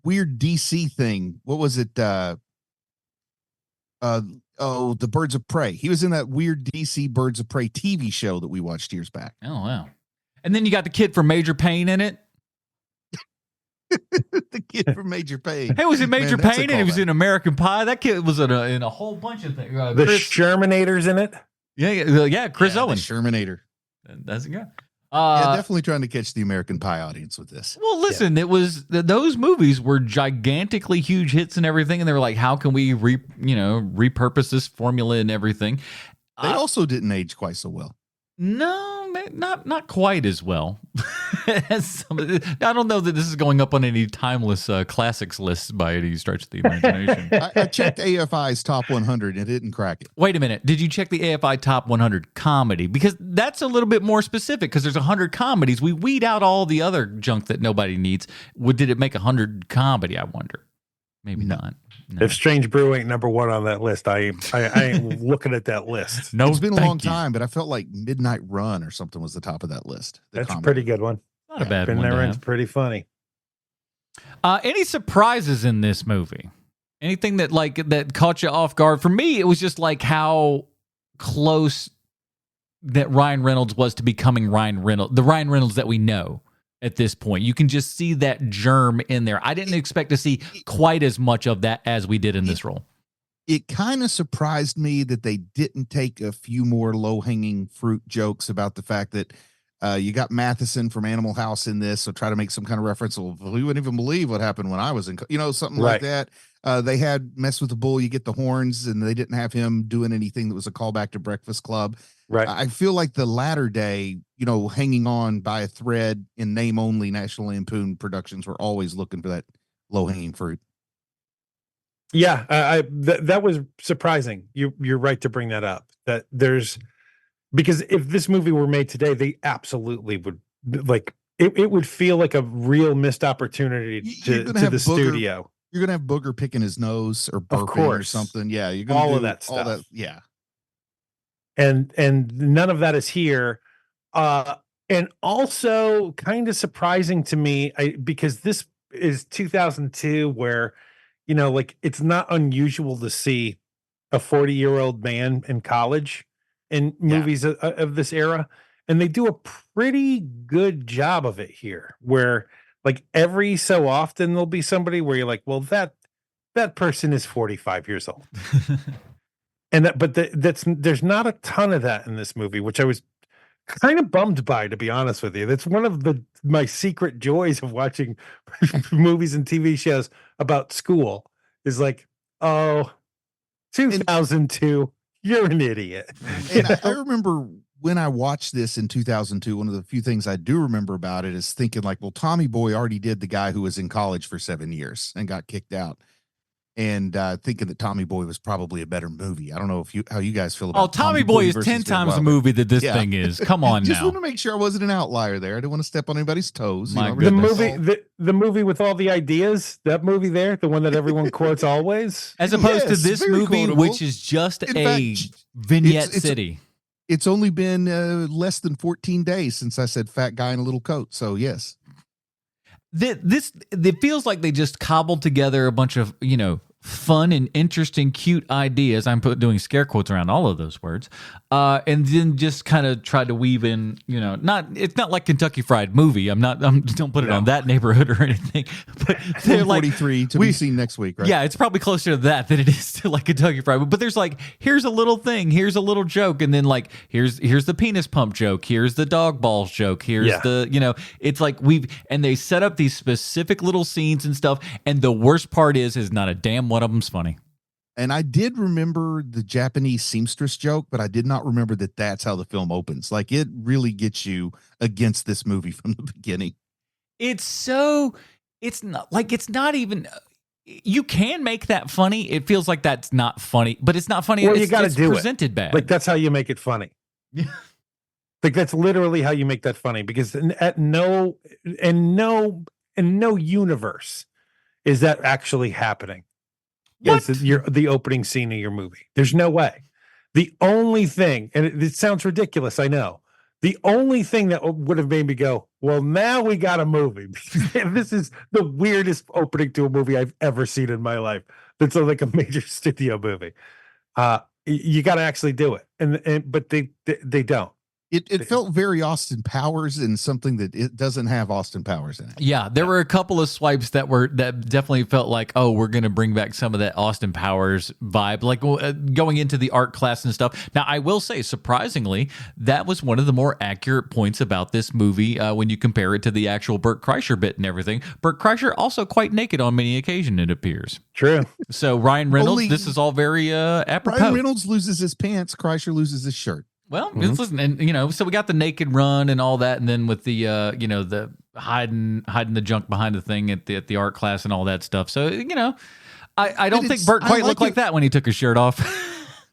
weird DC thing. What was it? The Birds of Prey. He was in that weird DC Birds of Prey TV show that we watched years back. Oh wow! And then you got the kid from Major Payne in it. The kid from Major Payne. He was in Major Payne, and he was in American Pie. That kid was in a whole bunch of things. The Shermanator's in it. Yeah, Chris Owen. The Shermanator. That's a guy. Definitely trying to catch the American Pie audience with this. Well, listen, it was those movies were gigantically huge hits and everything, and they were like, how can we repurpose this formula and everything? They also didn't age quite so well. No, not quite as well. As I don't know that this is going up on any timeless classics lists by any stretch of the imagination. I checked AFI's top 100 and it didn't crack it. Wait a minute. Did you check the AFI top 100 comedy? Because that's a little bit more specific, because there's 100 comedies. We weed out all the other junk that nobody needs. Did it make 100 comedy, I wonder? Maybe not. No. If Strange Brew ain't number one on that list, I ain't looking at that list. No, it's been a long time, but I felt like Midnight Run or something was the top of that list. That's a pretty good one. Not a bad one. Midnight Run's pretty funny. Any surprises in this movie? Anything that caught you off guard? For me, it was just like how close that Ryan Reynolds was to becoming the Ryan Reynolds that we know. At this point, you can just see that germ in there. I didn't expect to see quite as much of that as we did in this role. It kind of surprised me that they didn't take a few more low-hanging fruit jokes about the fact that you got Matheson from Animal House in this, so try to make some kind of reference. Well, we wouldn't even believe what happened when I was in, something like that. They had Mess with the Bull, you get the horns, and they didn't have him doing anything that was a callback to Breakfast Club. Right. I feel like the latter day, hanging on by a thread in name only National Lampoon productions were always looking for that low hanging fruit. Yeah, that was surprising. You're right to bring that up. Because if this movie were made today, they absolutely would it would feel like a real missed opportunity to the studio. You're gonna have Booger picking his nose or burping or something. Yeah, you're gonna all of that stuff. All that, yeah. And none of that is here. And also kind of surprising to me, because this is 2002, where it's not unusual to see a 40-year-old man in college in movies of this era, and they do a pretty good job of it here, where every so often there'll be somebody where you're like, well, that person is 45 years old. But there's not a ton of that in this movie, which I was kind of bummed by, to be honest with you. That's one of my secret joys of watching movies and TV shows about school is 2002, you're an idiot. And I remember when I watched this in 2002, one of the few things I do remember about it is thinking Tommy Boy already did the guy who was in college for 7 years and got kicked out. And thinking that Tommy Boy was probably a better movie. I don't know how you guys feel about Tommy Boy is 10 times the movie that this thing is. Come on, just want to make sure I wasn't an outlier there. I didn't want to step on anybody's toes. The movie with all the ideas, that movie there, the one that everyone quotes always, as opposed to this movie, quotable. Which is just vignette city. It's only been less than 14 days since I said fat guy in a little coat. So yes. It feels like they just cobbled together a bunch of fun and interesting, cute ideas. I'm doing scare quotes around all of those words And then just kind of tried to weave in, it's not like Kentucky Fried Movie. Don't put it on that neighborhood or anything. But they're like 43 to be seen next week, right? Yeah, it's probably closer to that than it is to like Kentucky Fried. But there's like, here's a little thing, here's a little joke, and then like here's the penis pump joke, here's the dog balls joke, here's the it's like and they set up these specific little scenes and stuff. And the worst part is not a damn one of them's funny. And I did remember the Japanese seamstress joke, but I did not remember that that's how the film opens. Like, it really gets you against this movie from the beginning. It's not even, you can make that funny. It feels like that's not funny, but it's not funny. Well, you got to do presented bad. Like, that's how you make it funny. Yeah. Like, that's literally how you make that funny, because in no universe is that actually happening. Yes, the opening scene of your movie. There's no way. The only thing, and it sounds ridiculous, I know. The only thing that would have made me go, well, now we got a movie. This is the weirdest opening to a movie I've ever seen in my life. That's like a major studio movie. You got to actually do it, but they don't. It felt very Austin Powers, and something that it doesn't have Austin Powers in it. Yeah, there were a couple of swipes that definitely felt like, oh, we're going to bring back some of that Austin Powers vibe, like going into the art class and stuff. Now, I will say, surprisingly, that was one of the more accurate points about this movie when you compare it to the actual Burt Kreischer bit and everything. Burt Kreischer also quite naked on many occasions, it appears. True. So Ryan Reynolds, this is all very apropos. Ryan Reynolds loses his pants, Kreischer loses his shirt. Well, listen, and so we got the naked run and all that, and then with the the hiding the junk behind the thing at the art class and all that stuff. So I don't think Burt quite looked like that when he took his shirt off.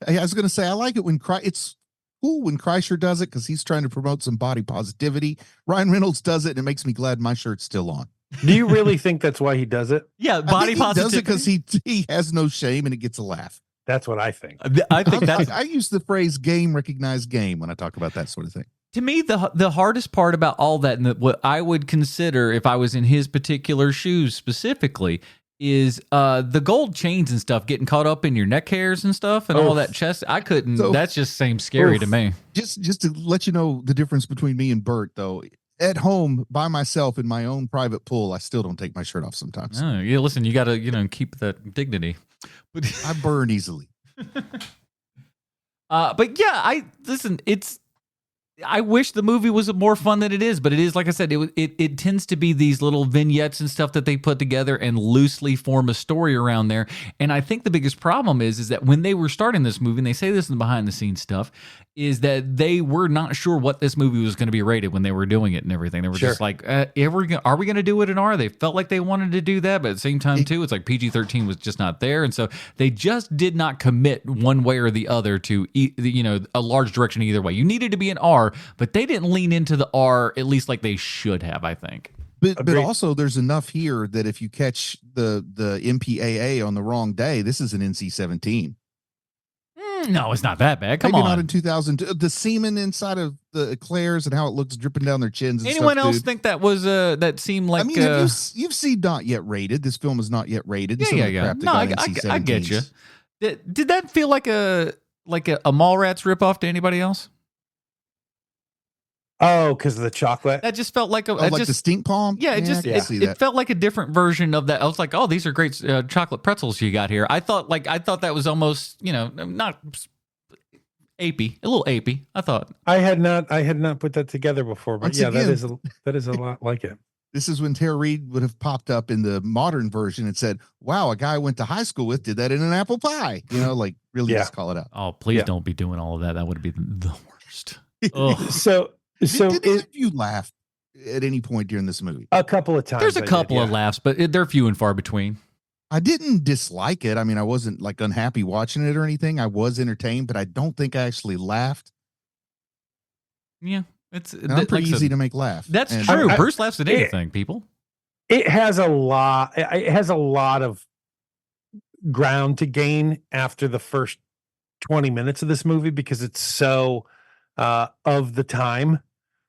I was going to say, I like it when it's cool when Kreischer does it, because he's trying to promote some body positivity. Ryan Reynolds does it, and it makes me glad my shirt's still on. Do you really think that's why he does it? Yeah, body positivity. He does it because he has no shame, and it gets a laugh. That's what I think. I think I use the phrase "game recognized game" when I talk about that sort of thing. To me, the hardest part about all that, and what I would consider if I was in his particular shoes specifically, is the gold chains and stuff getting caught up in your neck hairs and stuff, and all that chest. I couldn't. That's just seems scary to me. Just to let you know the difference between me and Burt, though. At home by myself in my own private pool, I still don't take my shirt off sometimes. Oh, yeah, listen, you got to keep that dignity. But I burn easily. But yeah, I wish the movie was more fun than it is, but it is, like I said, it tends to be these little vignettes and stuff that they put together and loosely form a story around there. And I think the biggest problem is that when they were starting this movie, and they say this in the behind the scenes stuff, is that they were not sure what this movie was going to be rated when they were doing it and everything. They were just like, are we going to do it in R? They felt like they wanted to do that, but at the same time, too, it's like PG-13 was just not there. And so they just did not commit one way or the other to, a large direction either way. You needed to be an R, but they didn't lean into the R, at least like they should have, I think. But also, there's enough here that if you catch the MPAA on the wrong day, this is an NC-17. No, it's not that bad. Come Maybe on. Not in 2002. The semen inside of the eclairs and how it looks dripping down their chins. And anyone stuff, else dude. think that was that seemed like? I mean, you've seen Not Yet Rated. This film is not yet rated. Yeah. No, I get you. Did that feel like a Mallrats ripoff to anybody else? Oh, because of the chocolate. That just felt like the stink palm. Yeah, it felt like a different version of that. I was like, oh, these are great chocolate pretzels you got here. I thought that was almost not apey, a little apey. I thought I had not put that together before, but Once yeah, again, that is a lot like it. This is when Tara Reid would have popped up in the modern version and said, "Wow, a guy I went to high school with did that in an apple pie." Like really just call it out. Oh, please don't be doing all of that. That would be the worst. Did you laugh at any point during this movie? A couple of times. There's a couple of laughs, but they're few and far between. I didn't dislike it. I mean, I wasn't like unhappy watching it or anything. I was entertained, but I don't think I actually laughed. Yeah, I'm pretty easy to make laugh. That's true. Bruce laughs at anything, people. It has a lot. It has a lot of ground to gain after the first 20 minutes of this movie, because it's so of the time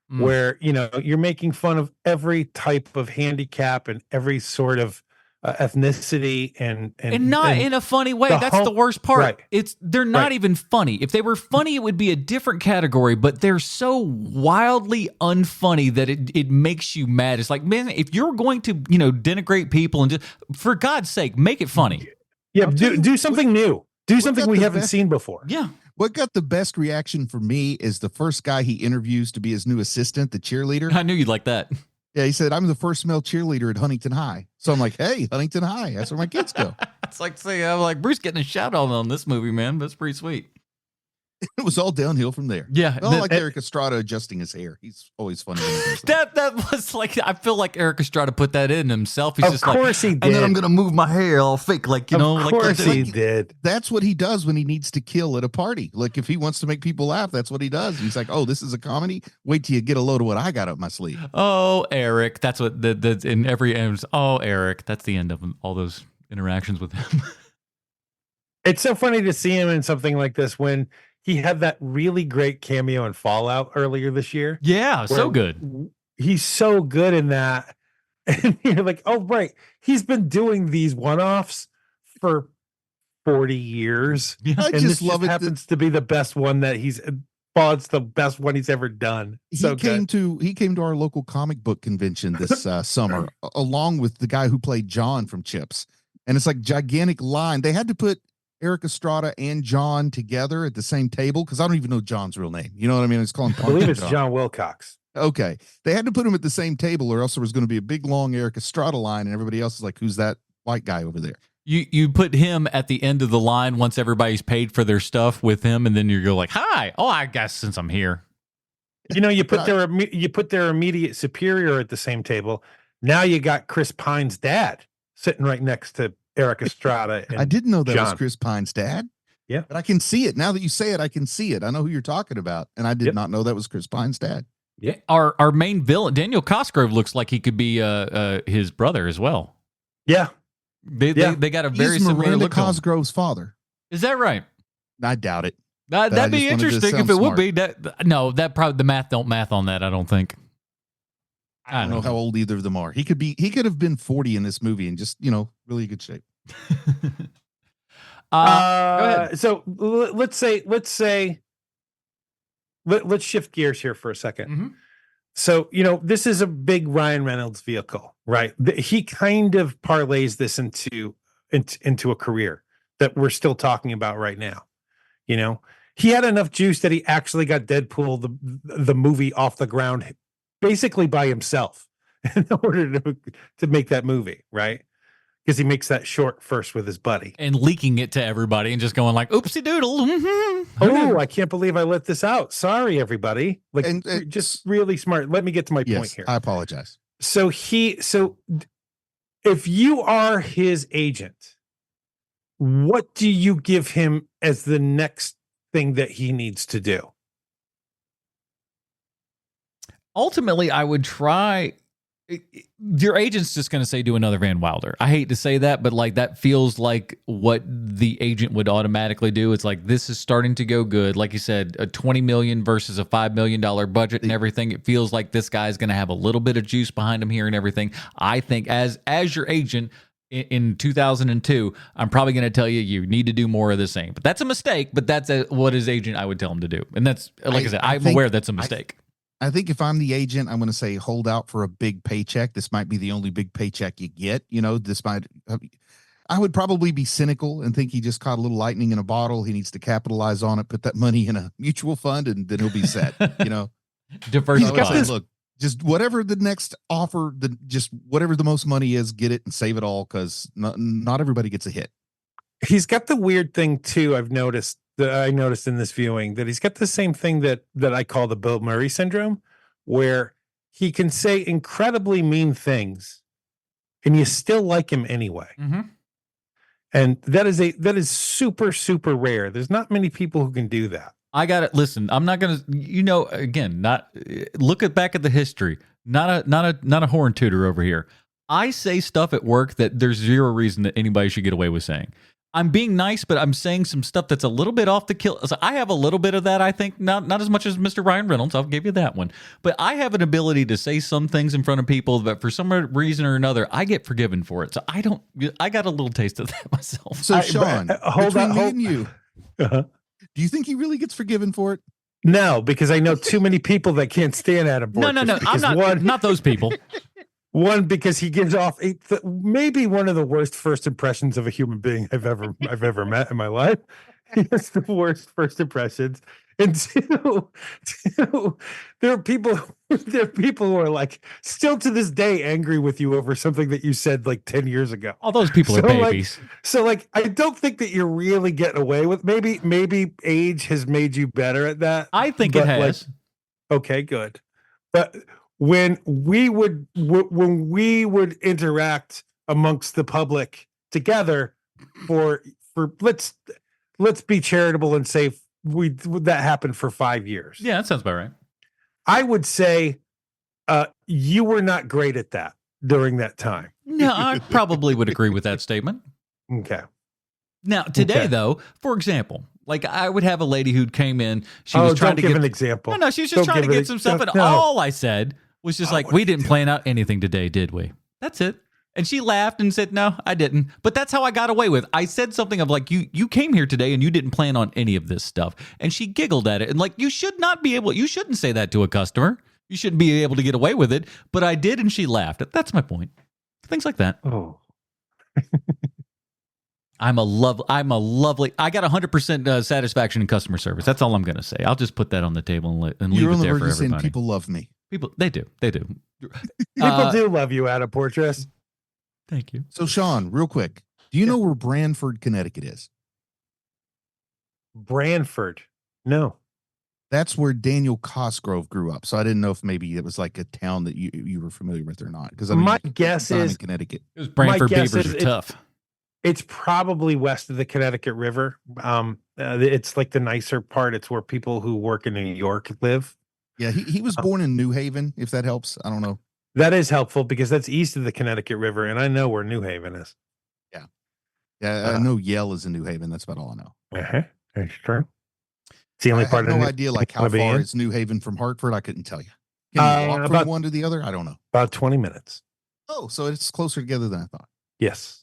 where you're making fun of every type of handicap and every sort of ethnicity and not in a funny way. That's the worst part. Right. They're not even funny. If they were funny, it would be a different category, but they're so wildly unfunny that it makes you mad. It's like, man, if you're going to, denigrate people and just, for God's sake, make it funny. Yeah, do something new. Do something we haven't seen before. Yeah. What got the best reaction for me is the first guy he interviews to be his new assistant, the cheerleader. I knew you'd like that. Yeah, he said, I'm the first male cheerleader at Huntington High. So I'm like, hey, Huntington High. That's where my kids go. It's like, I'm like, Bruce getting a shout out on this movie, man. That's pretty sweet. It was all downhill from there. Yeah. I like Eric Estrada adjusting his hair. He's always funny. That was like, I feel like Eric Estrada put that in himself. He's just like, of course he did. And then I'm going to move my hair all fake. Like, Of course he did. That's what he does when he needs to kill at a party. Like if he wants to make people laugh, that's what he does. He's like, oh, this is a comedy. Wait till you get a load of what I got up my sleeve. Oh, Eric. That's what the in every end. Oh, Eric. That's the end of all those interactions with him. It's so funny to see him in something like this when he had that really great cameo in Fallout earlier this year. Yeah, so good. He's so good in that. And you're like, oh, right. He's been doing these one-offs for 40 years. Yeah, I just love it. Happens to be the best one that it's the best one he's ever done. He came to our local comic book convention this summer, along with the guy who played John from Chips. And it's like gigantic line. They had to put Eric Estrada and John together at the same table because I don't even know John's real name. You know what I mean? It's called. I believe it's John Wilcox. Okay, they had to put him at the same table, or else there was going to be a big long Eric Estrada line, and everybody else is like, "Who's that white guy over there?" You put him at the end of the line once everybody's paid for their stuff with him, and then you go like, "Hi, oh, I guess since I'm here." You put their immediate superior at the same table. Now you got Chris Pine's dad sitting right next to Eric Estrada. And I didn't know that John. was Chris Pine's dad. Yeah. But I can see it. Now that you say it, I can see it. I know who you're talking about. And I did not know that was Chris Pine's dad. Yeah. Our main villain, Daniel Cosgrove, looks like he could be his brother as well. Yeah. They got a very similar Miranda look. Cosgrove's father. Is that right? I doubt it. That'd be interesting if it would be. That probably the math don't math on that, I don't think. I don't know how old either of them are. He could have been 40 in this movie and just, really good shape. Go ahead. So let's shift gears here for a second. Mm-hmm. So, this is a big Ryan Reynolds vehicle, right? He kind of parlays this into a career that we're still talking about right now. He had enough juice that he actually got Deadpool, the movie, off the ground basically by himself in order to make that movie, right? Because he makes that short first with his buddy. And leaking it to everybody and just going like, oopsie doodle. Oh, I can't believe I let this out. Sorry, everybody. Just really smart. Let me get to my point here. I apologize. So if you are his agent, what do you give him as the next thing that he needs to do? Ultimately, I would try. Your agent's just going to say do another Van Wilder. I hate to say that, but like that feels like what the agent would automatically do. It's like, this is starting to go good. Like you said, a $20 million versus a $5 million budget and everything. It feels like this guy's going to have a little bit of juice behind him here and everything. I think as your agent in 2002, I'm probably going to tell you need to do more of the same. But that's a mistake. But that's what his agent I would tell him to do. And that's like I said, I'm aware that's a mistake. I think if I'm the agent, I'm going to say hold out for a big paycheck. This might be the only big paycheck you get. I would probably be cynical and think he just caught a little lightning in a bottle. He needs to capitalize on it, put that money in a mutual fund, and then he'll be set. Diversify. Look, just whatever the next offer, just whatever the most money is, get it and save it all, because not everybody gets a hit. He's got the weird thing too. I noticed in this viewing that he's got the same thing that I call the Bill Murray syndrome, where he can say incredibly mean things and you still like him anyway. Mm-hmm. And that is super, super rare. There's not many people who can do that. I got it. Listen, I'm not going to, again, not look back at the history, not a horn tooter over here. I say stuff at work that there's zero reason that anybody should get away with saying. I'm being nice, but I'm saying some stuff that's a little bit off the kill. So I have a little bit of that, I think, not as much as Mr. Ryan Reynolds. I'll give you that one. But I have an ability to say some things in front of people that for some reason or another, I get forgiven for it. So I got a little taste of that myself. So Sean, between me and you, Uh-huh. do you think he really gets forgiven for it? No, because I know too many people that can't stand Adam Porteous. No. I'm not those people. One, because he gives off maybe one of the worst first impressions of a human being I've ever met in my life. He has the worst first impressions. And two, there are people who are like still to this day angry with you over something that you said like 10 years ago. All those people are babies. So I don't think that you're really getting away with. Maybe age has made you better at that. I think it has. Okay, good. But when we would interact amongst the public together for let's be charitable and say that happened for 5 years. Yeah, that sounds about right. I would say you were not great at that during that time. No, I probably would agree with that statement. Okay. Now, today, though, for example, like I would have a lady who came in. She was trying to give an example. No, she was just trying to get some stuff. And all I said was just like, we didn't plan out anything today, did we? That's it. And she laughed and said, no, I didn't. But that's how I got away with. I said something of like, you came here today and you didn't plan on any of this stuff. And she giggled at it. And like, you shouldn't say that to a customer. You shouldn't be able to get away with it. But I did, and she laughed. That's my point. Things like that. Oh. I got 100% satisfaction in customer service. That's all I'm going to say. I'll just put that on the table and leave it there for everybody. People love me. They do. People do love you, Adam Porteous. Thank you. So, Sean, real quick, do you know where Branford, Connecticut is? Branford? No. That's where Daniel Cosgrove grew up. So I didn't know if maybe it was like a town that you were familiar with or not. Because my guess is in Connecticut. Because Branford beavers are tough. It's probably west of the Connecticut River. It's like the nicer part. It's where people who work in New York live. Yeah, he was born in New Haven, if that helps. I don't know. That is helpful because that's east of the Connecticut River, and I know where New Haven is. Yeah, I know Yale is in New Haven. That's about all I know. That's true. It's the only part. I have no idea like how far is New Haven from Hartford. I couldn't tell you. Can you walk from one to the other? I don't know. About 20 minutes. Oh, so it's closer together than I thought. Yes.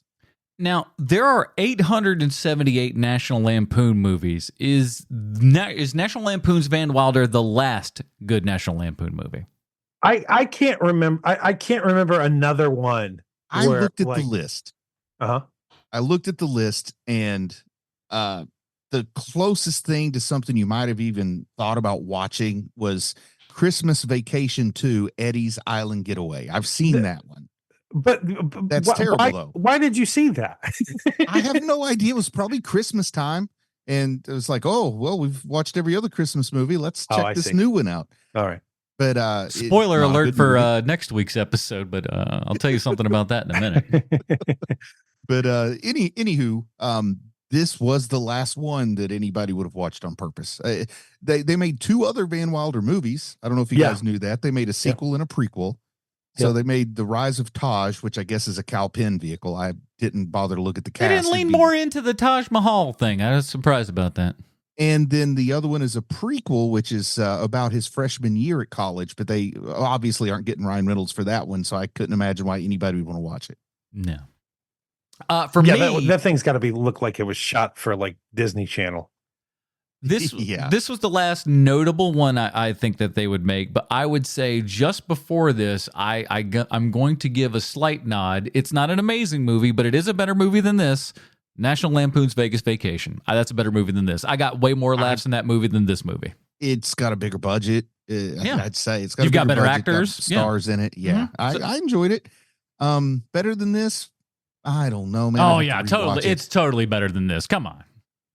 Now, there are 878 National Lampoon movies. Is National Lampoon's Van Wilder the last good National Lampoon movie? I can't remember. I can't remember another one. I looked at the list. Uh-huh. I looked at the list, and the closest thing to something you might have even thought about watching was Christmas Vacation 2, Eddie's Island Getaway. I've seen that one. But that's terrible, though. Why did you see that? I have no idea. It was probably Christmas time. And it was like, oh, well, we've watched every other Christmas movie. Let's check this new one out. All right. But spoiler alert for next week's episode, but I'll tell you something about that in a minute. But anywho, this was the last one that anybody would have watched on purpose. They made two other Van Wilder movies. I don't know if you guys knew that. They made a sequel and a prequel. So they made The Rise of Taj, which I guess is a Cal Penn vehicle. I didn't bother to look at the cast. They didn't lean more into the Taj Mahal thing. I was surprised about that. And then the other one is a prequel, which is about his freshman year at college. But they obviously aren't getting Ryan Reynolds for that one, so I couldn't imagine why anybody would want to watch it. No. For me, that thing's got to look like it was shot for like Disney Channel. This was the last notable one I think that they would make, but I would say just before this, I'm going to give a slight nod. It's not an amazing movie, but it is a better movie than this. National Lampoon's Vegas Vacation. That's a better movie than this. I got way more laughs in that movie than this movie. It's got a bigger budget. I'd say it's got. You've got better actors, stars in it. Yeah, mm-hmm. I enjoyed it. Better than this, I don't know, man. Oh yeah, totally. It's totally better than this. Come on.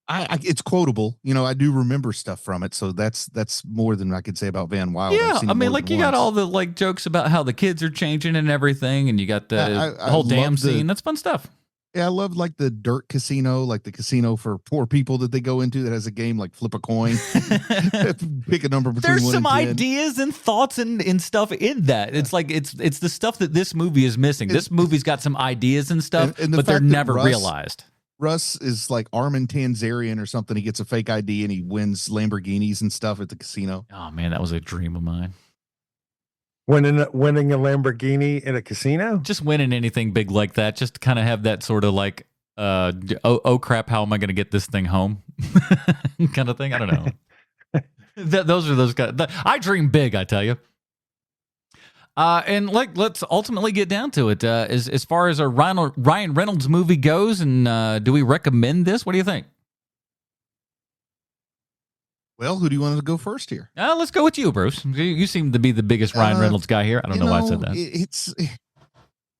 It's quotable. You know, I do remember stuff from it, so that's more than I could say about Van Wilder. Yeah, I mean, like you got all the like jokes about how the kids are changing and everything, and you got the whole dam scene. That's fun stuff. Yeah, I love like the dirt casino, like the casino for poor people that they go into that has a game like flip a coin, pick a number between. There's 1 some and 10. ideas and thoughts and stuff in that. It's like it's the stuff that this movie is missing. This movie's got some ideas and stuff, but they're never realized. Russ is like Armin Tanzarian or something. He gets a fake ID and he wins Lamborghinis and stuff at the casino. Oh man, that was a dream of mine. Winning a Lamborghini in a casino? Just winning anything big like that, just to kind of have that sort of like, oh crap, how am I going to get this thing home kind of thing? I don't know. Those are those guys. I dream big, I tell you. And like, let's ultimately get down to it. As far as a Ryan Reynolds movie goes, and do we recommend this? What do you think? Well, who do you want to go first here? Let's go with you, Bruce. You seem to be the biggest Ryan Reynolds guy here. I don't know why I said that.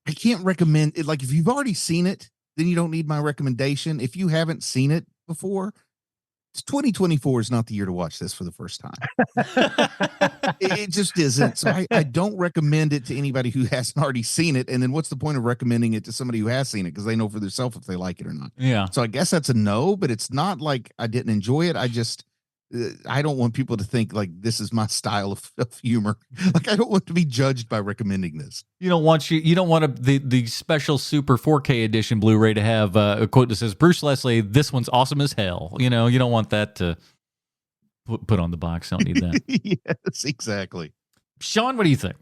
I can't recommend it. Like, if you've already seen it, then you don't need my recommendation. If you haven't seen it before, 2024 is not the year to watch this for the first time. It just isn't. So I don't recommend it to anybody who hasn't already seen it. And then what's the point of recommending it to somebody who has seen it? Because they know for themselves if they like it or not. Yeah. So I guess that's a no, but it's not like I didn't enjoy it. I don't want people to think like this is my style of humor. Like, I don't want to be judged by recommending this. You don't want the special super 4K edition Blu-ray to have a quote that says, Bruce Leslie, this one's awesome as hell. You know, you don't want that to put on the box. Don't need that. Yes, exactly. Sean, what do you think?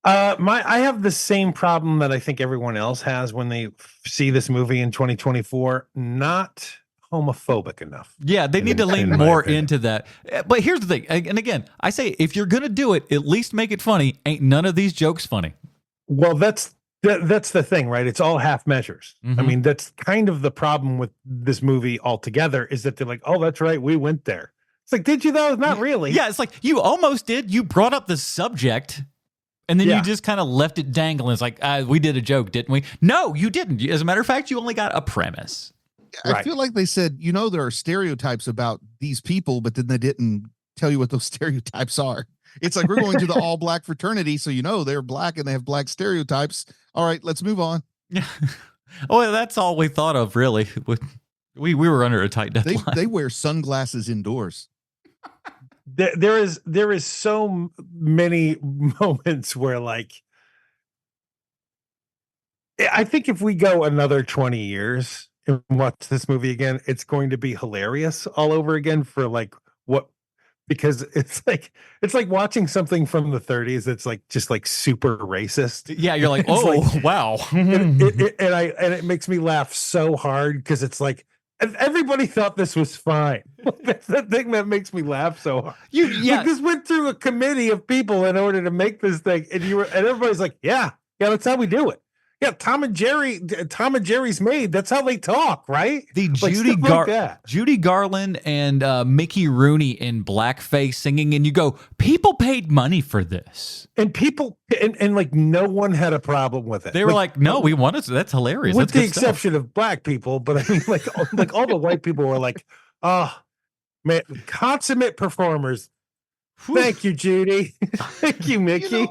I have the same problem that I think everyone else has when they see this movie in 2024. Not homophobic enough. Yeah, they need to lean more into that. But here's the thing, and again, I say if you're gonna do it, at least make it funny. Ain't none of these jokes funny. Well, that's the thing, right? It's all half measures. Mm-hmm. I mean, that's kind of the problem with this movie altogether, is that they're like, oh, that's right, we went there. It's like, did you though? Not really. Yeah, it's like you almost did. You brought up the subject, and then you just kind of left it dangling. It's like, we did a joke, didn't we? No, you didn't. As a matter of fact, you only got a premise. I feel like they said, there are stereotypes about these people, but then they didn't tell you what those stereotypes are. It's like, we're going to the all black fraternity, so they're black and they have black stereotypes. All right, let's move on. Yeah. Oh, that's all we thought of, really. We were under a tight deadline. They wear sunglasses indoors. There is so many moments where, like, I think if we go another 20 years and watch this movie again, it's going to be hilarious all over again for like because it's like watching something from the 30s that's like just like super racist. Yeah, you're like, oh, like, wow. and it makes me laugh so hard because it's like everybody thought this was fine. That's the thing that makes me laugh so hard. Like, this went through a committee of people in order to make this thing, and everybody's like, yeah, that's how we do it. Yeah, Tom and Jerry's made. That's how they talk, right? The Judy Garland and Mickey Rooney in blackface singing, and you go, people paid money for this, and people and like no one had a problem with it. They were like, no, we want it. That's hilarious. With that's the exception of black people, but I mean, like all the white people were like, oh man, consummate performers. Thank you, Judy. Thank you, Mickey.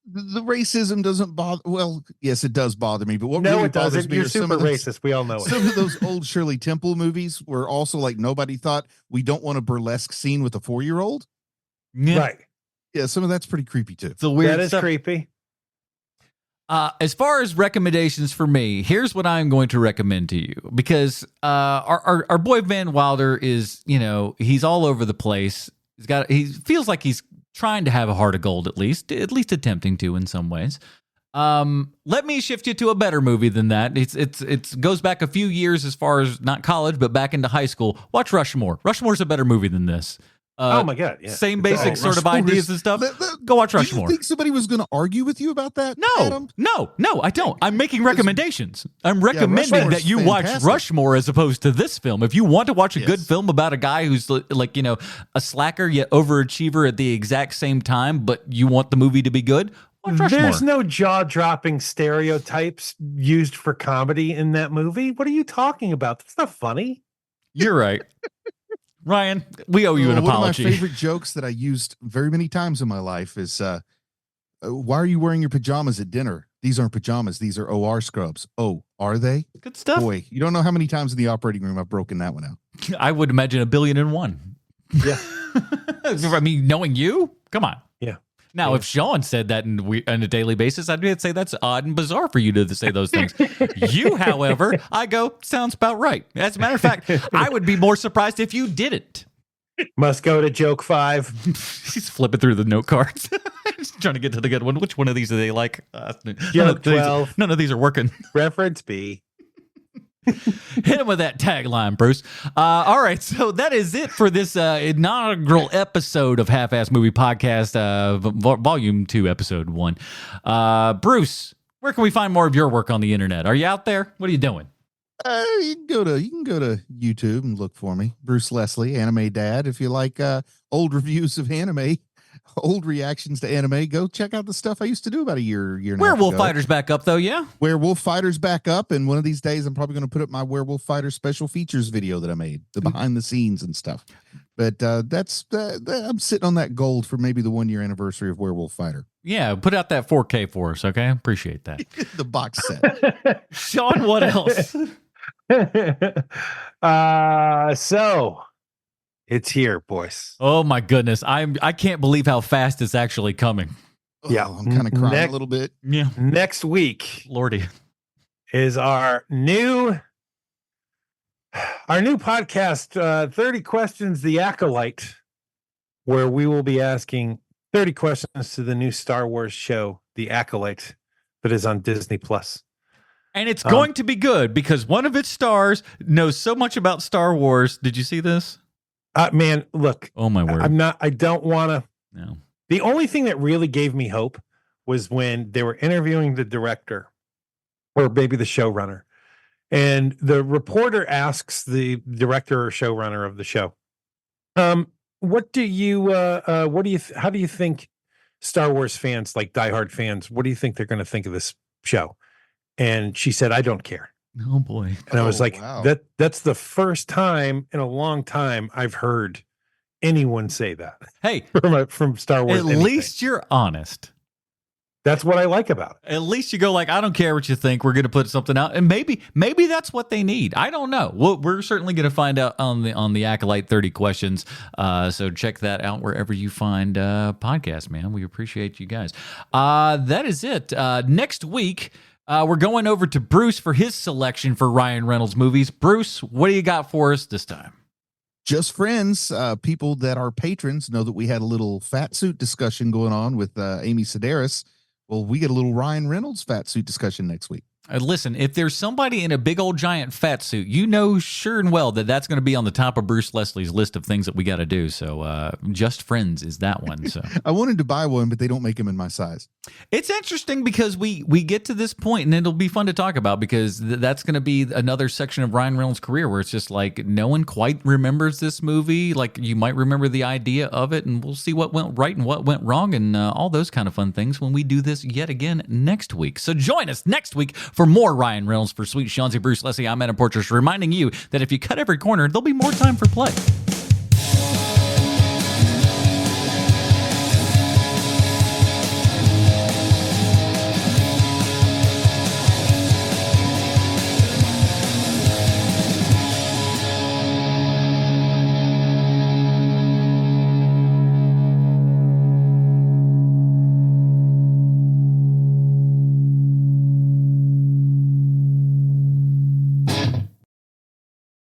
The racism doesn't bother. Well, yes, it does bother me. But what really it doesn't. You're super racist. We all know it. Some of those old Shirley Temple movies were also like nobody thought we don't want a burlesque scene with a 4-year-old. Yeah. Right. Yeah, some of that's pretty creepy too. It's a weird. That is creepy. As far as recommendations for me, here's what I'm going to recommend to you, because our boy Van Wilder is, he's all over the place. He feels like he's trying to have a heart of gold, at least attempting to in some ways. Let me shift you to a better movie than that. It goes back a few years as far as not college, but back into high school. Watch Rushmore. Rushmore's a better movie than this. Oh my God! Yeah. Same basic sort of ideas and stuff. Go watch Rushmore. Do you think somebody was going to argue with you about that? No, I don't. I'm making recommendations. I'm recommending that you watch Rushmore as opposed to this film. If you want to watch a good film about a guy who's like, a slacker yet overachiever at the exact same time, but you want the movie to be good, watch Rushmore. There's no jaw-dropping stereotypes used for comedy in that movie. What are you talking about? That's not funny. You're right. Ryan, we owe you an apology. One of my favorite jokes that I used very many times in my life is, why are you wearing your pajamas at dinner? These aren't pajamas. These are OR scrubs. Oh, are they? Good stuff. Boy, you don't know how many times in the operating room I've broken that one out. I would imagine 1,000,000,001. Yeah. I mean, knowing you? Come on. Yeah. Now, if Sean said that on a daily basis, I'd say that's odd and bizarre for you to say those things. You, however, I go, sounds about right. As a matter of fact, I would be more surprised if you didn't. Must go to joke 5. He's flipping through the note cards. He's trying to get to the good one. Which one of these do they like? Joke 12. None of these are working. Reference B. Hit him with that tagline, Bruce. All right, so that is it for this inaugural episode of Half-Ass Movie Podcast, Volume 2, Episode 1. Bruce, where can we find more of your work on the internet? Are you out there? What are you doing? You can go to YouTube and look for me, Bruce Leslie, Anime Dad. If you like old reviews of anime, old reactions to anime, go check out the stuff I used to do about a year and a half ago. Werewolf Fighters back up, though, yeah? Werewolf Fighters back up, and one of these days I'm probably going to put up my Werewolf Fighters special features video that I made, the behind the scenes and stuff. But I'm sitting on that gold for maybe the 1-year anniversary of Werewolf Fighter. Yeah, put out that 4K for us, okay? Appreciate that. The box set. Sean, what else? So it's here, boys. Oh my goodness. I can't believe how fast it's actually coming. Yeah. I'm kind of crying a little bit. Yeah. Next week, Lordy, is our new podcast, 30 Questions, The Acolyte, where we will be asking 30 questions to the new Star Wars show, The Acolyte, that is on Disney Plus. And it's going to be good because one of its stars knows so much about Star Wars. Did you see this? Man, look. Oh my word. I don't want to. No. The only thing that really gave me hope was when they were interviewing the director or maybe the showrunner. And the reporter asks the director or showrunner of the show, how do you think Star Wars fans, like diehard fans, what do you think they're going to think of this show? And she said, I don't care. Oh boy. And I was like, wow. that's the first time in a long time I've heard anyone say that. Hey, from Star Wars. At least you're honest. That's what I like about it. At least you go like, I don't care what you think. We're going to put something out, and maybe that's what they need. I don't know. We're certainly going to find out on the Acolyte 30 Questions. So check that out wherever you find podcasts. Man, we appreciate you guys. That is it. Next week, we're going over to Bruce for his selection for Ryan Reynolds movies. Bruce, what do you got for us this time? Just friends, people that are patrons know that we had a little fat suit discussion going on with Amy Sedaris. Well, we get a little Ryan Reynolds fat suit discussion next week. Listen, if there's somebody in a big old giant fat suit, you know sure and well that that's going to be on the top of Bruce Leslie's list of things that we got to do. So Just Friends is that one. So I wanted to buy one, but they don't make them in my size. It's interesting because we get to this point, and it'll be fun to talk about because that's going to be another section of Ryan Reynolds' career where it's just like no one quite remembers this movie. Like you might remember the idea of it, and we'll see what went right and what went wrong and all those kind of fun things when we do this yet again next week. So join us next week for more Ryan Reynolds. For Sweet Chauncey, Bruce Leslie, I'm Adam Portress, reminding you that if you cut every corner, there'll be more time for play.